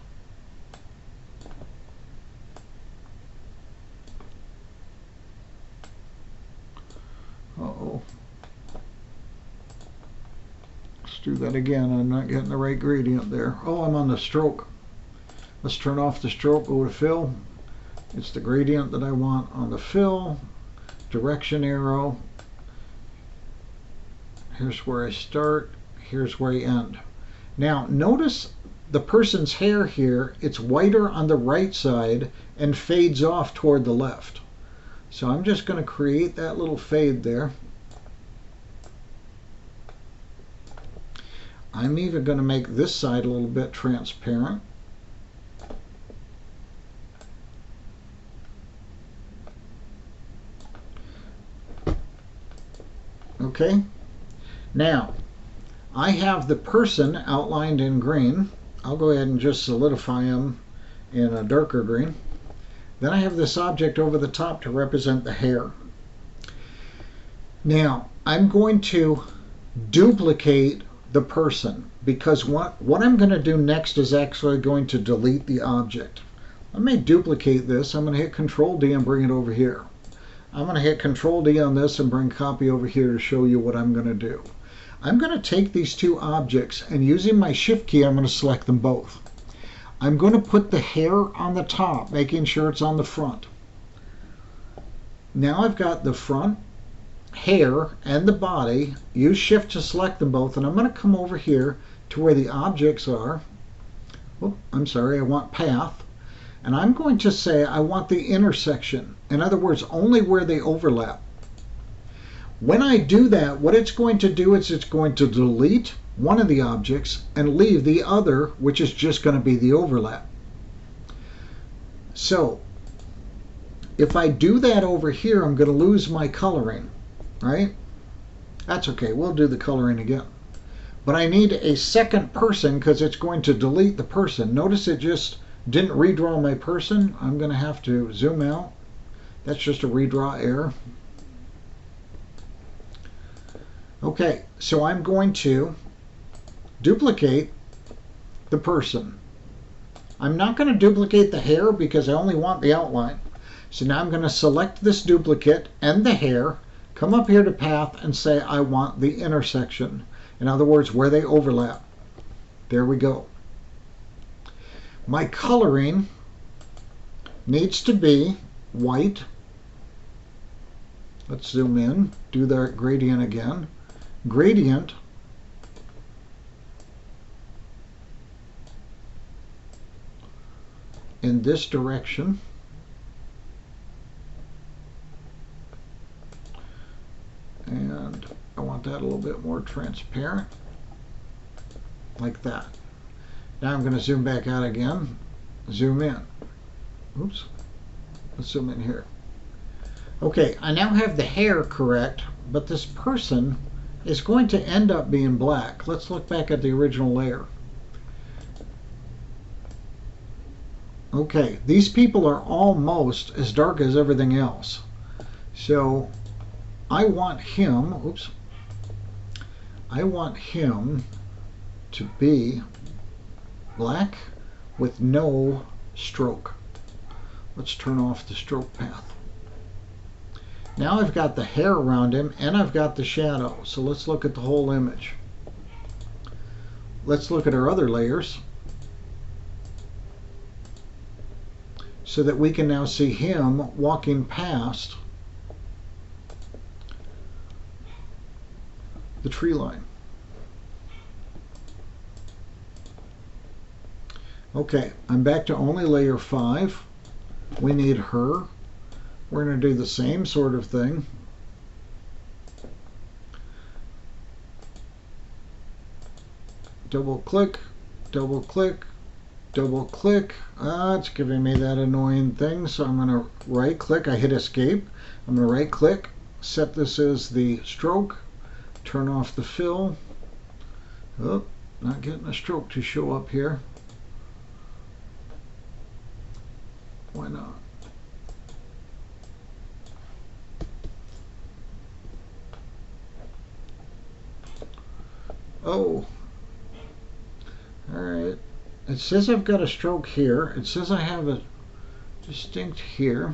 let's do that again. I'm not getting the right gradient there. Oh, I'm on the stroke. Let's turn off the stroke, go to fill. It's the gradient that I want on the fill. Direction arrow. Here's where I start. Here's where I end. Now, notice the person's hair here. It's whiter on the right side and fades off toward the left. So I'm just going to create that little fade there. I'm even going to make this side a little bit transparent. Okay, now I have the person outlined in green. I'll go ahead and just solidify him in a darker green. Then I have this object over the top to represent the hair. Now I'm going to duplicate the person because what I'm going to do next is actually going to delete the object. I may duplicate this. I'm going to hit Control D and bring it over here. I'm going to hit Control D on this and bring copy over here to show you what I'm going to do. I'm going to take these two objects and using my Shift key, I'm going to select them both. I'm going to put the hair on the top, making sure it's on the front. Now I've got the front, hair, and the body. Use Shift to select them both, and I'm going to come over here to where the objects are. Oh, I'm sorry, I want path. And I'm going to say I want the intersection. In other words, only where they overlap. When I do that, what it's going to do is it's going to delete one of the objects and leave the other, which is just going to be the overlap. So if I do that over here, I'm going to lose my coloring, right? That's okay, we'll do the coloring again. But I need a second person because it's going to delete the person. Notice it just didn't redraw my person. I'm going to have to zoom out. That's just a redraw error. Okay, so I'm going to duplicate the person. I'm not going to duplicate the hair because I only want the outline. So now I'm going to select this duplicate and the hair, come up here to path and say I want the intersection. In other words, where they overlap. There we go. My coloring needs to be white. Let's zoom in, do the gradient again. Gradient in this direction. And I want that a little bit more transparent, like that. Now I'm going to zoom back out again, zoom in. Oops, let's zoom in here. Okay, I now have the hair correct, but this person is going to end up being black. Let's look back at the original layer. Okay, these people are almost as dark as everything else. So I want him, oops, I want him to be black with no stroke. Let's turn off the stroke path. Now I've got the hair around him and I've got the shadow. So let's look at the whole image. Let's look at our other layers so that we can now see him walking past the tree line. Okay, I'm back to only layer 5. We need her. We're going to do the same sort of thing. Double click, double click, double click. It's giving me that annoying thing, so I'm going to right click. I hit escape. I'm going to right click, set this as the stroke, turn off the fill. Oh, not getting a stroke to show up here. Why not? Oh, all right. It says I've got a stroke here. It says I have a distinct here.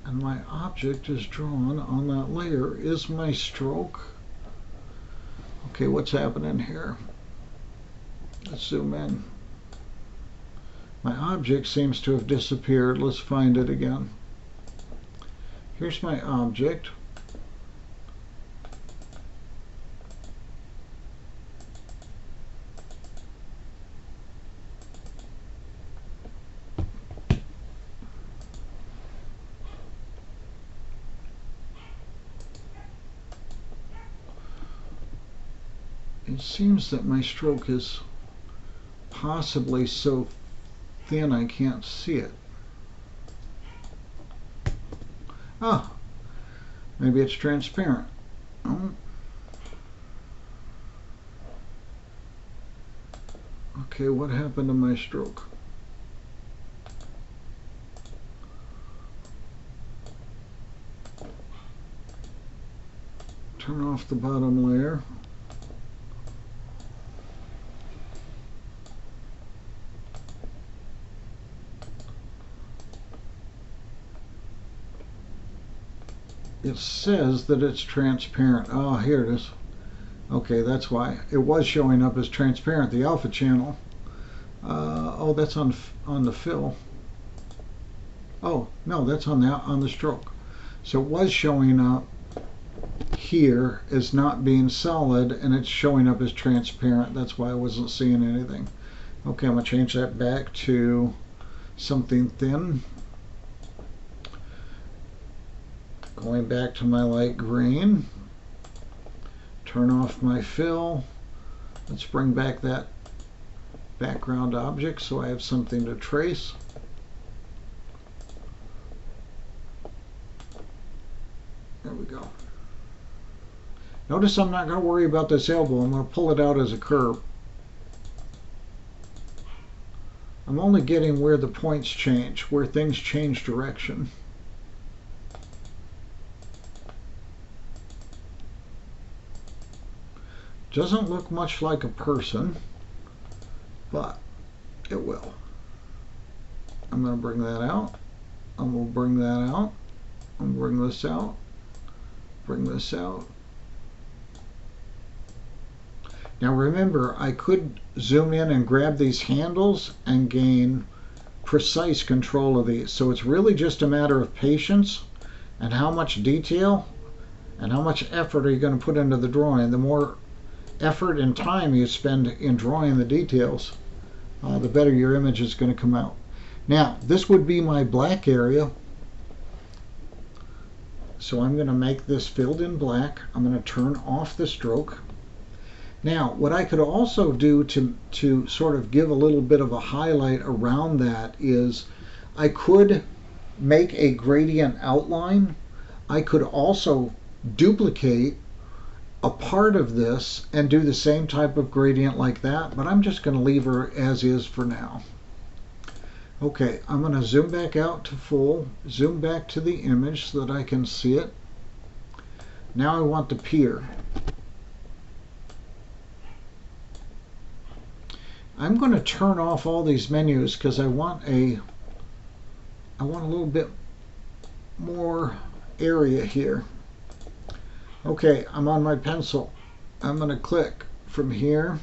And my object is drawn on that layer. Is my stroke? Okay, what's happening here? Let's zoom in. My object seems to have disappeared. Let's find it again. Here's my object. It seems that my stroke is possibly so thin I can't see it. Ah, maybe it's transparent. Oh. Okay, what happened to my stroke? Turn off the bottom layer. It says that it's transparent. Oh, here it is. Okay, that's why. It was showing up as transparent, the alpha channel. Oh, that's on the fill. Oh, no, that's on the stroke. So it was showing up here as not being solid, and it's showing up as transparent. That's why I wasn't seeing anything. Okay, I'm going to change that back to something thin. Going back to my light green, turn off my fill. Let's bring back that background object so I have something to trace. There we go. Notice I'm not going to worry about this elbow. I'm going to pull it out as a curve. I'm only getting where the points change, where things change direction. Doesn't look much like a person, but it will. I'm going to bring that out. I'm going to bring that out. I'm going to bring this out. Bring this out. Now remember, I could zoom in and grab these handles and gain precise control of these. So it's really just a matter of patience and how much detail and how much effort are you going to put into the drawing. The more effort and time you spend in drawing the details, the better your image is going to come out. Now, this would be my black area. So I'm going to make this filled in black. I'm going to turn off the stroke. Now, what I could also do to sort of give a little bit of a highlight around that is I could make a gradient outline. I could also duplicate a part of this and do the same type of gradient like that, but I'm just going to leave her as is for now. Okay, I'm going to zoom back out to full, zoom back to the image so that I can see it. Now I want the pier. I'm going to turn off all these menus because I want a little bit more area here. Okay, I'm on my pencil. I'm going to click from here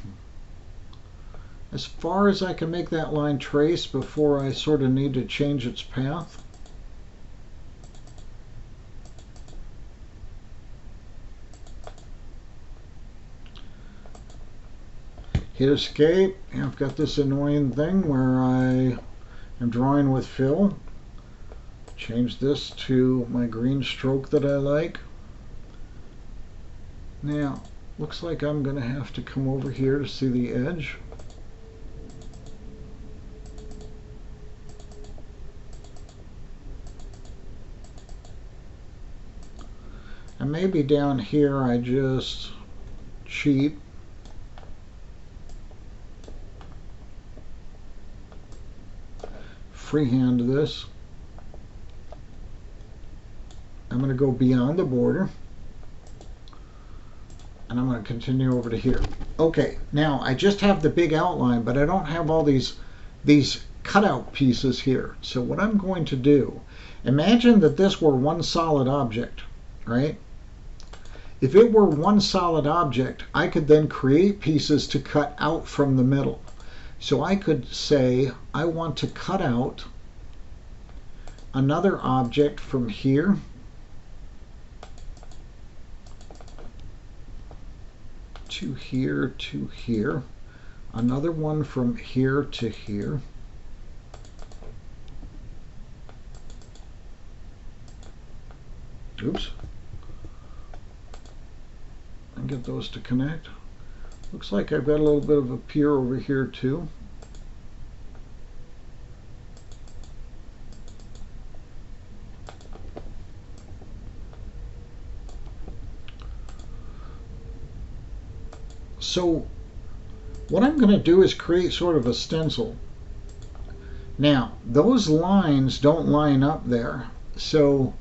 as far as I can make that line trace before I sort of need to change its path. Hit escape. And I've got this annoying thing where I am drawing with fill. Change this to my green stroke that I like. Now, looks like I'm going to have to come over here to see the edge. And maybe down here I just cheat. Freehand this. I'm going to go beyond the border. And I'm going to continue over to here. Okay, now I just have the big outline, but I don't have all these cutout pieces here. So what I'm going to do, imagine that this were one solid object, right? If it were one solid object, I could then create pieces to cut out from the middle. So I could say, I want to cut out another object from here to here to here, another one from here to here, oops, and get those to connect. Looks like I've got a little bit of a pier over here too. So what I'm going to do is create sort of a stencil. Now, those lines don't line up there. So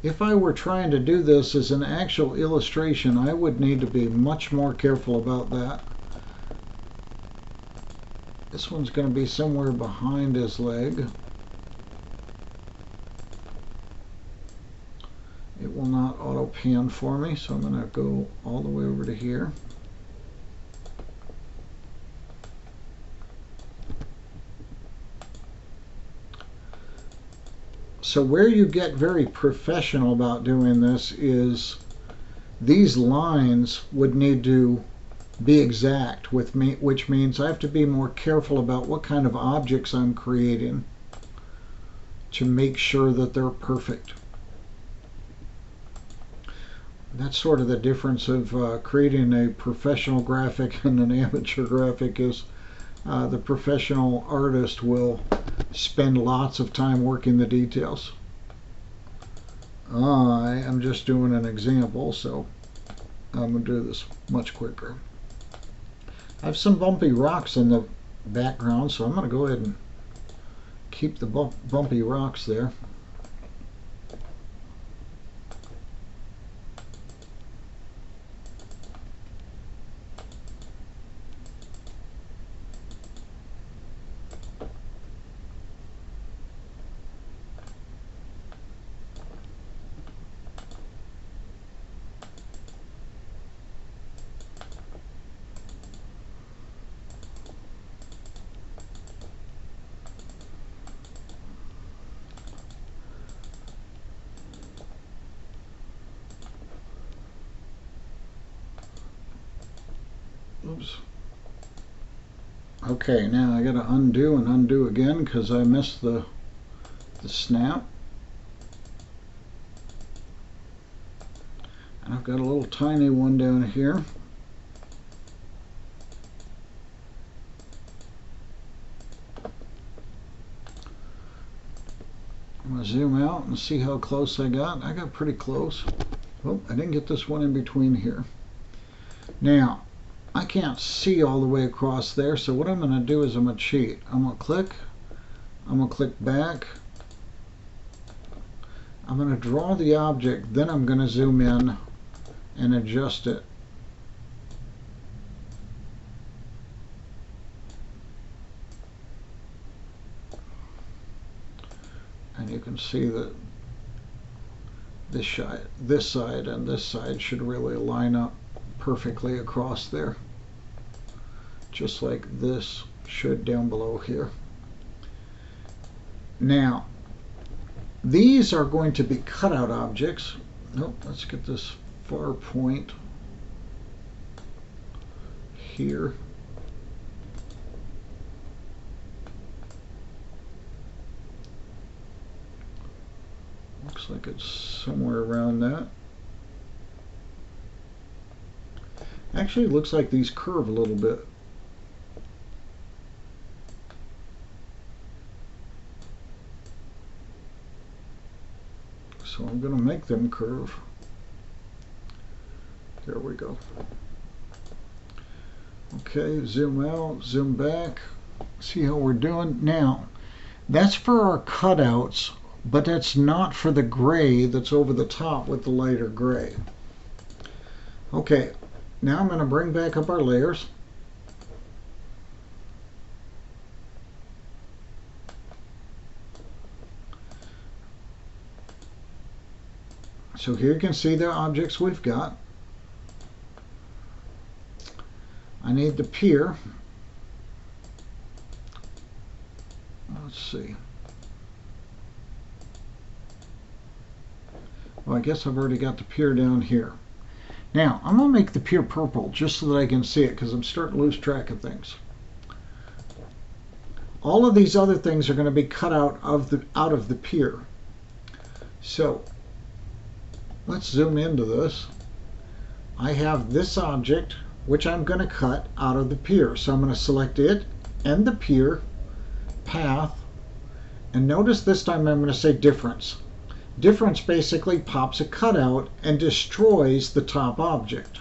if I were trying to do this as an actual illustration, I would need to be much more careful about that. This one's going to be somewhere behind his leg. It will not auto pan for me, so I'm going to go all the way over to here. So where you get very professional about doing this is these lines would need to be exact with me, which means I have to be more careful about what kind of objects I'm creating to make sure that they're perfect. That's sort of the difference of creating a professional graphic and an amateur graphic is the professional artist will spend lots of time working the details. I am just doing an example, so I'm going to do this much quicker. I have some bumpy rocks in the background, so I'm going to go ahead and keep the bumpy rocks there. Oops. Okay, now I got to undo and undo again because I missed the snap. And I've got a little tiny one down here. I'm going to zoom out and see how close I got. I got pretty close. Oh, I didn't get this one in between here. Now, I can't see all the way across there, so what I'm going to do is I'm going to cheat. I'm going to click back. I'm going to draw the object, then I'm going to zoom in and adjust it. And you can see that this side and this side should really line up perfectly across there, just like this should down below here. Now, these are going to be cutout objects. Nope, let's get this far point here. Looks like it's somewhere around that. Actually, it looks like these curve a little bit. So I'm going to make them curve. There we go. Okay, zoom out, zoom back. See how we're doing. Now, that's for our cutouts, but that's not for the gray that's over the top with the lighter gray. Okay, now I'm going to bring back up our layers. So here you can see the objects we've got. I need the pier. Let's see. Well, I guess I've already got the pier down here. Now, I'm going to make the pier purple just so that I can see it, because I'm starting to lose track of things. All of these other things are going to be cut out of the pier. So, let's zoom into this. I have this object, which I'm going to cut out of the pier. So I'm going to select it and the pier, path, and notice this time I'm going to say difference. Difference basically pops a cutout and destroys the top object.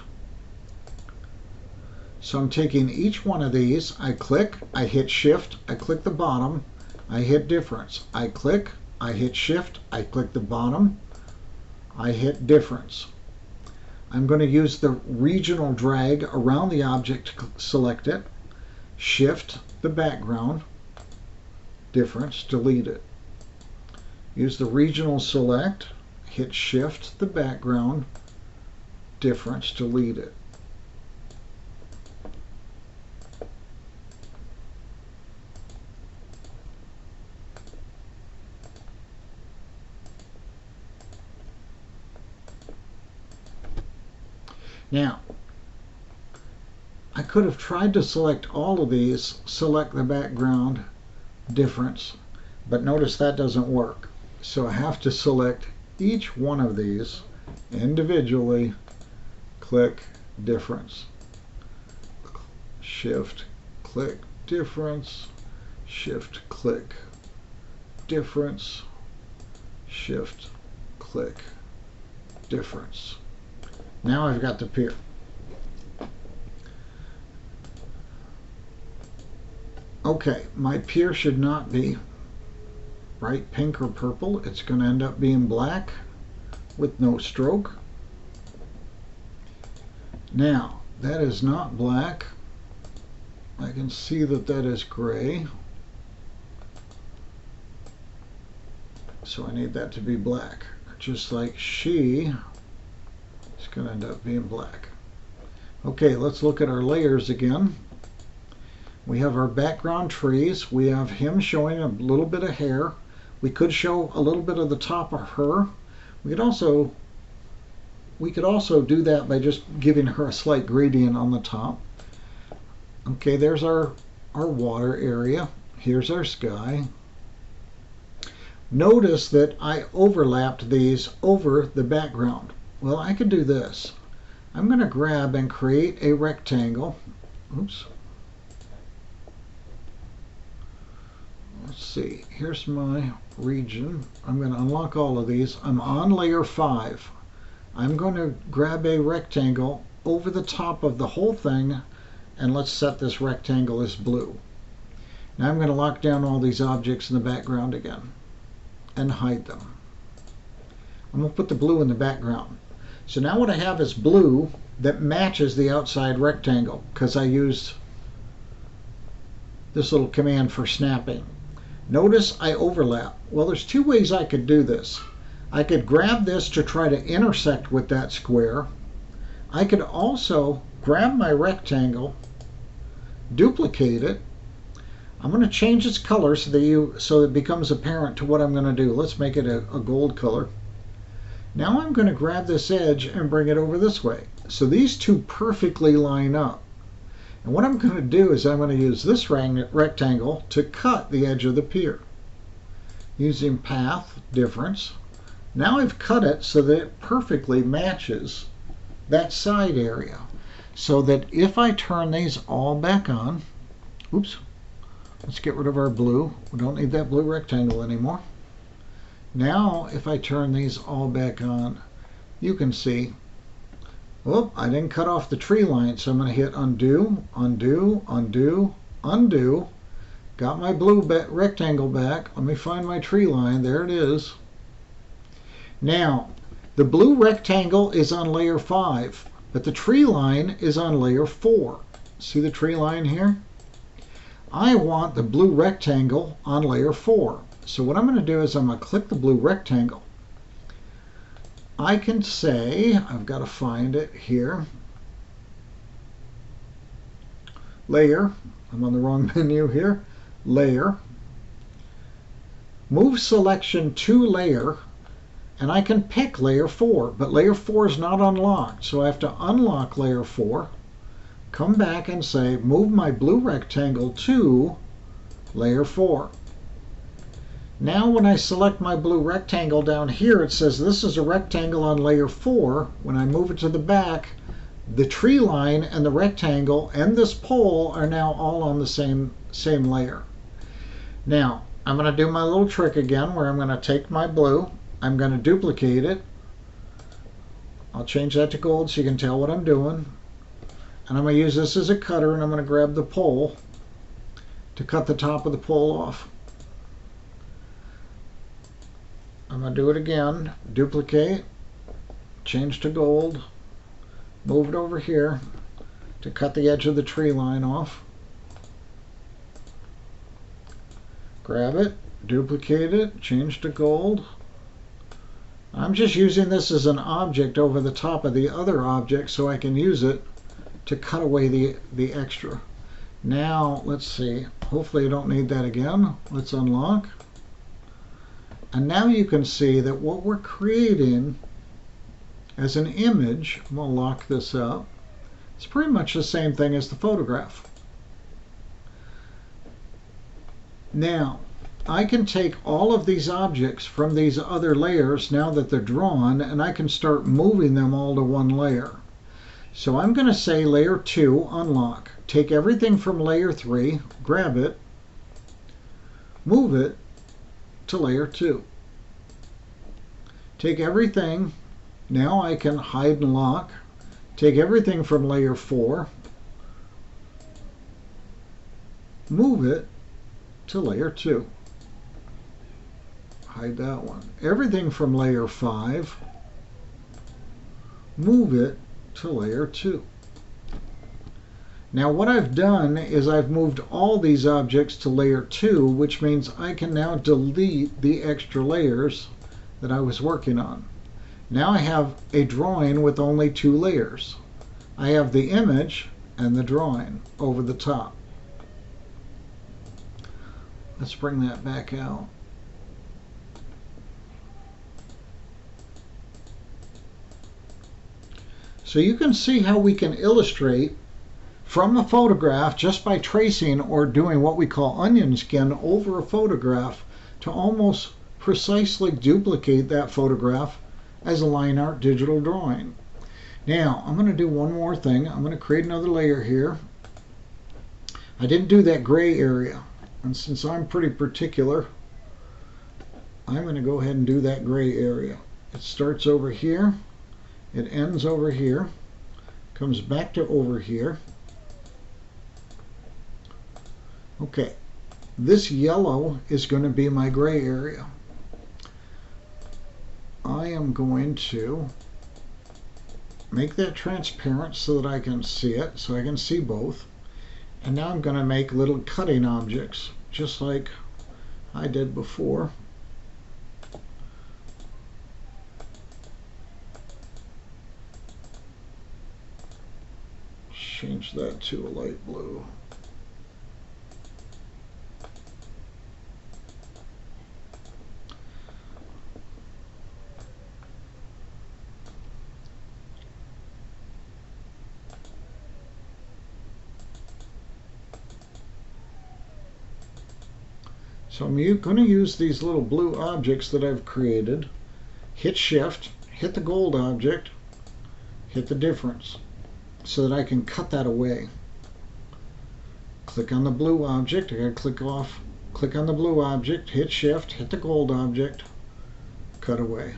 So I'm taking each one of these, I click, I hit shift, I click the bottom, I hit difference. I click, I hit shift, I click the bottom, I hit difference. I'm going to use the regional drag around the object to select it, shift the background, difference, delete it. Use the regional select, hit shift the background, difference, delete it. Now, I could have tried to select all of these, select the background, difference, but notice that doesn't work. So I have to select each one of these individually, click difference, shift, click difference, shift, click difference, shift, click difference. Now I've got the pier. Okay, my pier should not be bright pink or purple. It's going to end up being black with no stroke. Now, that is not black. I can see that that is gray. So I need that to be black. Just like she is going to end up being black. Okay, let's look at our layers again. We have our background trees. We have him showing a little bit of hair. We could show a little bit of the top of her. We could also do that by just giving her a slight gradient on the top. Okay, there's our water area. Here's our sky. Notice that I overlapped these over the background. Well, I could do this. I'm going to grab and create a rectangle. Oops. Let's let's see, here's my region. I'm going to unlock all of these. I'm on layer 5. I'm going to grab a rectangle over the top of the whole thing, and let's set this rectangle as blue. Now I'm going to lock down all these objects in the background again and hide them. I'm going to put the blue in the background. So now what I have is blue that matches the outside rectangle because I used this little command for snapping. Notice I overlap. Well, there's two ways I could do this. I could grab this to try to intersect with that square. I could also grab my rectangle, duplicate it. I'm going to change its color so it becomes apparent to what I'm going to do. Let's make it a gold color. Now I'm going to grab this edge and bring it over this way. So these two perfectly line up. And what I'm going to do is I'm going to use this rectangle to cut the edge of the pier. Using path difference. Now I've cut it so that it perfectly matches that side area. So that if I turn these all back on, oops, let's get rid of our blue. We don't need that blue rectangle anymore. Now if I turn these all back on, you can see, oh, I didn't cut off the tree line, so I'm going to hit undo, undo, undo, undo. Got my blue rectangle back. Let me find my tree line. There it is. Now, the blue rectangle is on layer 5, but the tree line is on layer 4. See the tree line here? I want the blue rectangle on layer 4. So what I'm going to do is I'm going to click the blue rectangle. I can say, I've got to find it here, layer, I'm on the wrong menu here, layer, move selection to layer, and I can pick layer 4, but layer 4 is not unlocked, so I have to unlock layer 4, come back and say move my blue rectangle to layer 4. Now when I select my blue rectangle down here, it says this is a rectangle on layer 4. When I move it to the back, the tree line and the rectangle and this pole are now all on the same layer. Now I'm going to do my little trick again where I'm going to take my blue, I'm going to duplicate it. I'll change that to gold so you can tell what I'm doing. And I'm going to use this as a cutter, and I'm going to grab the pole to cut the top of the pole off. I'm going to do it again, duplicate, change to gold, move it over here to cut the edge of the tree line off. Grab it, duplicate it, change to gold. I'm just using this as an object over the top of the other object so I can use it to cut away the extra. Now, let's see, hopefully I don't need that again. Let's unlock. And now you can see that what we're creating as an image, I'm going to lock this up, it's pretty much the same thing as the photograph. Now, I can take all of these objects from these other layers now that they're drawn, and I can start moving them all to one layer. So I'm going to say layer 2, unlock. Take everything from layer 3, grab it, move it to layer 2. Take everything, now I can hide and lock. Take everything from layer 4, move it to layer 2. Hide that one. Everything from layer 5, move it to layer 2. Now what I've done is I've moved all these objects to layer 2, which means I can now delete the extra layers that I was working on. Now I have a drawing with only 2 layers. I have the image and the drawing over the top. Let's bring that back out. So you can see how we can illustrate from a photograph just by tracing or doing what we call onion skin over a photograph to almost precisely duplicate that photograph as a line art digital drawing. Now I'm going to do one more thing. I'm going to create another layer here. I didn't do that gray area. And since I'm pretty particular, I'm going to go ahead and do that gray area. It starts over here, it ends over here, comes back to over here. Okay, this yellow is going to be my gray area. I am going to make that transparent so that I can see it, so I can see both. And now I'm going to make little cutting objects, just like I did before. Change that to a light blue. So I'm going to use these little blue objects that I've created. Hit Shift, hit the gold object, hit the difference, so that I can cut that away. Click on the blue object, I gotta click off, click on the blue object, hit Shift, hit the gold object, cut away.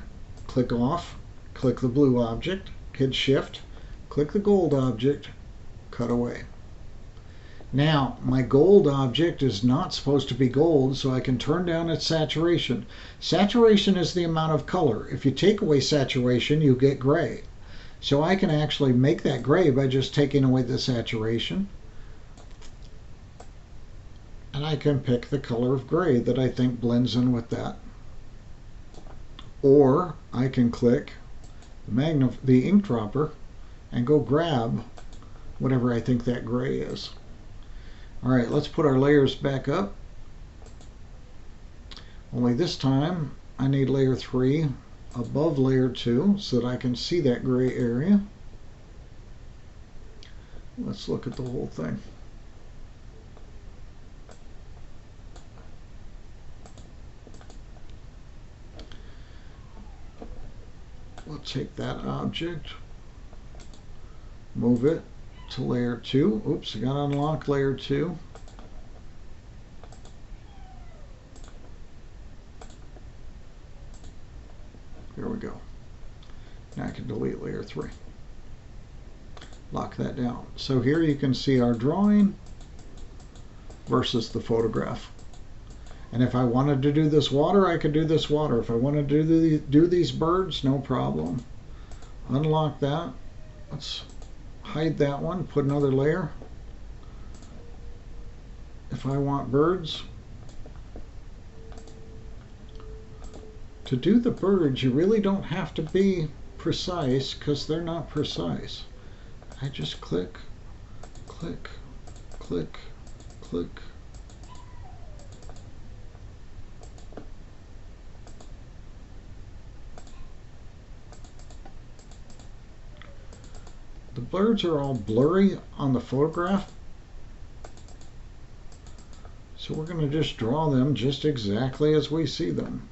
Click off, click the blue object, hit Shift, click the gold object, cut away. Now, my gold object is not supposed to be gold, so I can turn down its saturation. Saturation is the amount of color. If you take away saturation, you get gray. So I can actually make that gray by just taking away the saturation. And I can pick the color of gray that I think blends in with that. Or I can click the ink dropper and go grab whatever I think that gray is. All right, let's put our layers back up. Only this time I need layer 3 above layer 2 so that I can see that gray area. Let's look at the whole thing. We'll take that object, move it to layer 2. Oops, I got to unlock layer 2. There we go. Now I can delete layer 3. Lock that down. So here you can see our drawing versus the photograph. And if I wanted to do this water, I could do this water. If I wanted to do these birds, no problem. Unlock that. Let's hide that one, put another layer. If I want birds, to do the birds, you really don't have to be precise because they're not precise. I just click, click, click, click. The birds are all blurry on the photograph, so we're going to just draw them just exactly as we see them.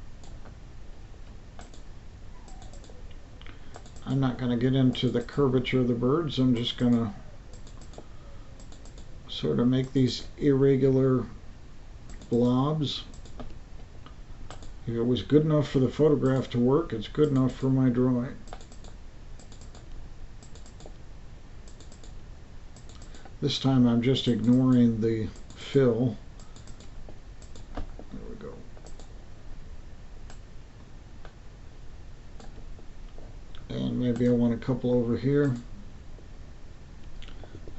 I'm not going to get into the curvature of the birds. I'm just going to sort of make these irregular blobs. If it was good enough for the photograph to work, it's good enough for my drawing. This time I'm just ignoring the fill. There we go. And maybe I want a couple over here.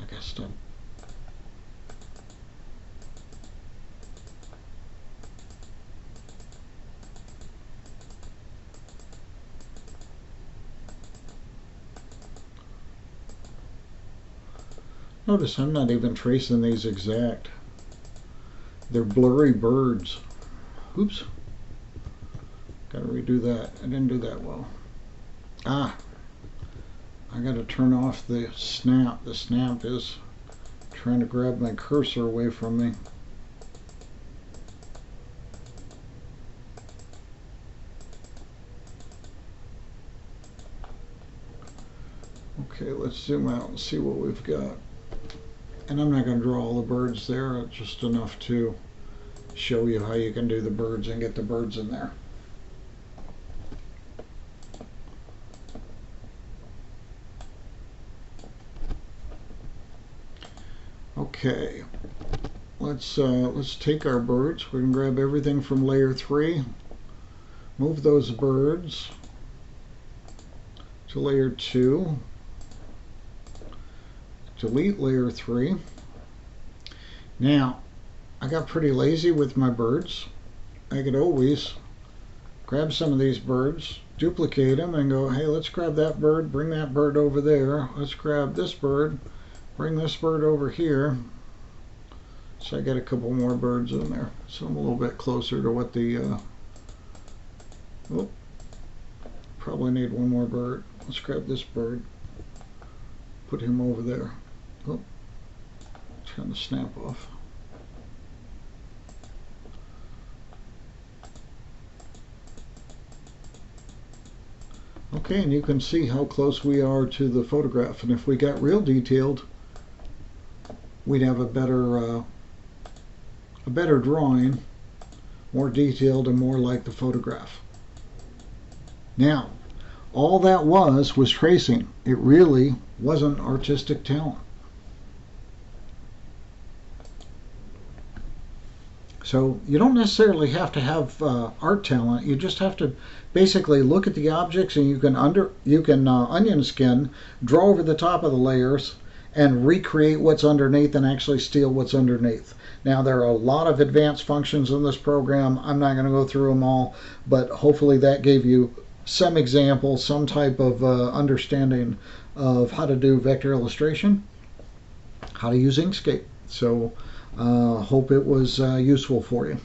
I guess stop. Notice I'm not even tracing these exact. They're blurry birds. Oops. Gotta redo that. I didn't do that well. I gotta turn off the snap. The snap is trying to grab my cursor away from me. Okay, let's zoom out and see what we've got. And I'm not going to draw all the birds there, just enough to show you how you can do the birds and get the birds in there. Okay, let's take our birds. We can grab everything from layer 3, move those birds to layer 2, delete layer 3. Now, I got pretty lazy with my birds. I could always grab some of these birds, duplicate them, and go, hey, let's grab that bird, bring that bird over there. Let's grab this bird, bring this bird over here. So I got a couple more birds in there. So I'm a little bit closer to what the, oh, probably need one more bird. Let's grab this bird, put him over there. Oh, turn the snap off. Okay, and you can see how close we are to the photograph. And if we got real detailed, we'd have a better drawing, more detailed and more like the photograph. Now, all that was tracing. It really wasn't artistic talent. So you don't necessarily have to have art talent. You just have to basically look at the objects, and you can onion skin, draw over the top of the layers, and recreate what's underneath and actually steal what's underneath. Now, there are a lot of advanced functions in this program. I'm not going to go through them all, but hopefully that gave you some examples, some type of understanding of how to do vector illustration, how to use Inkscape. So hope it was useful for you.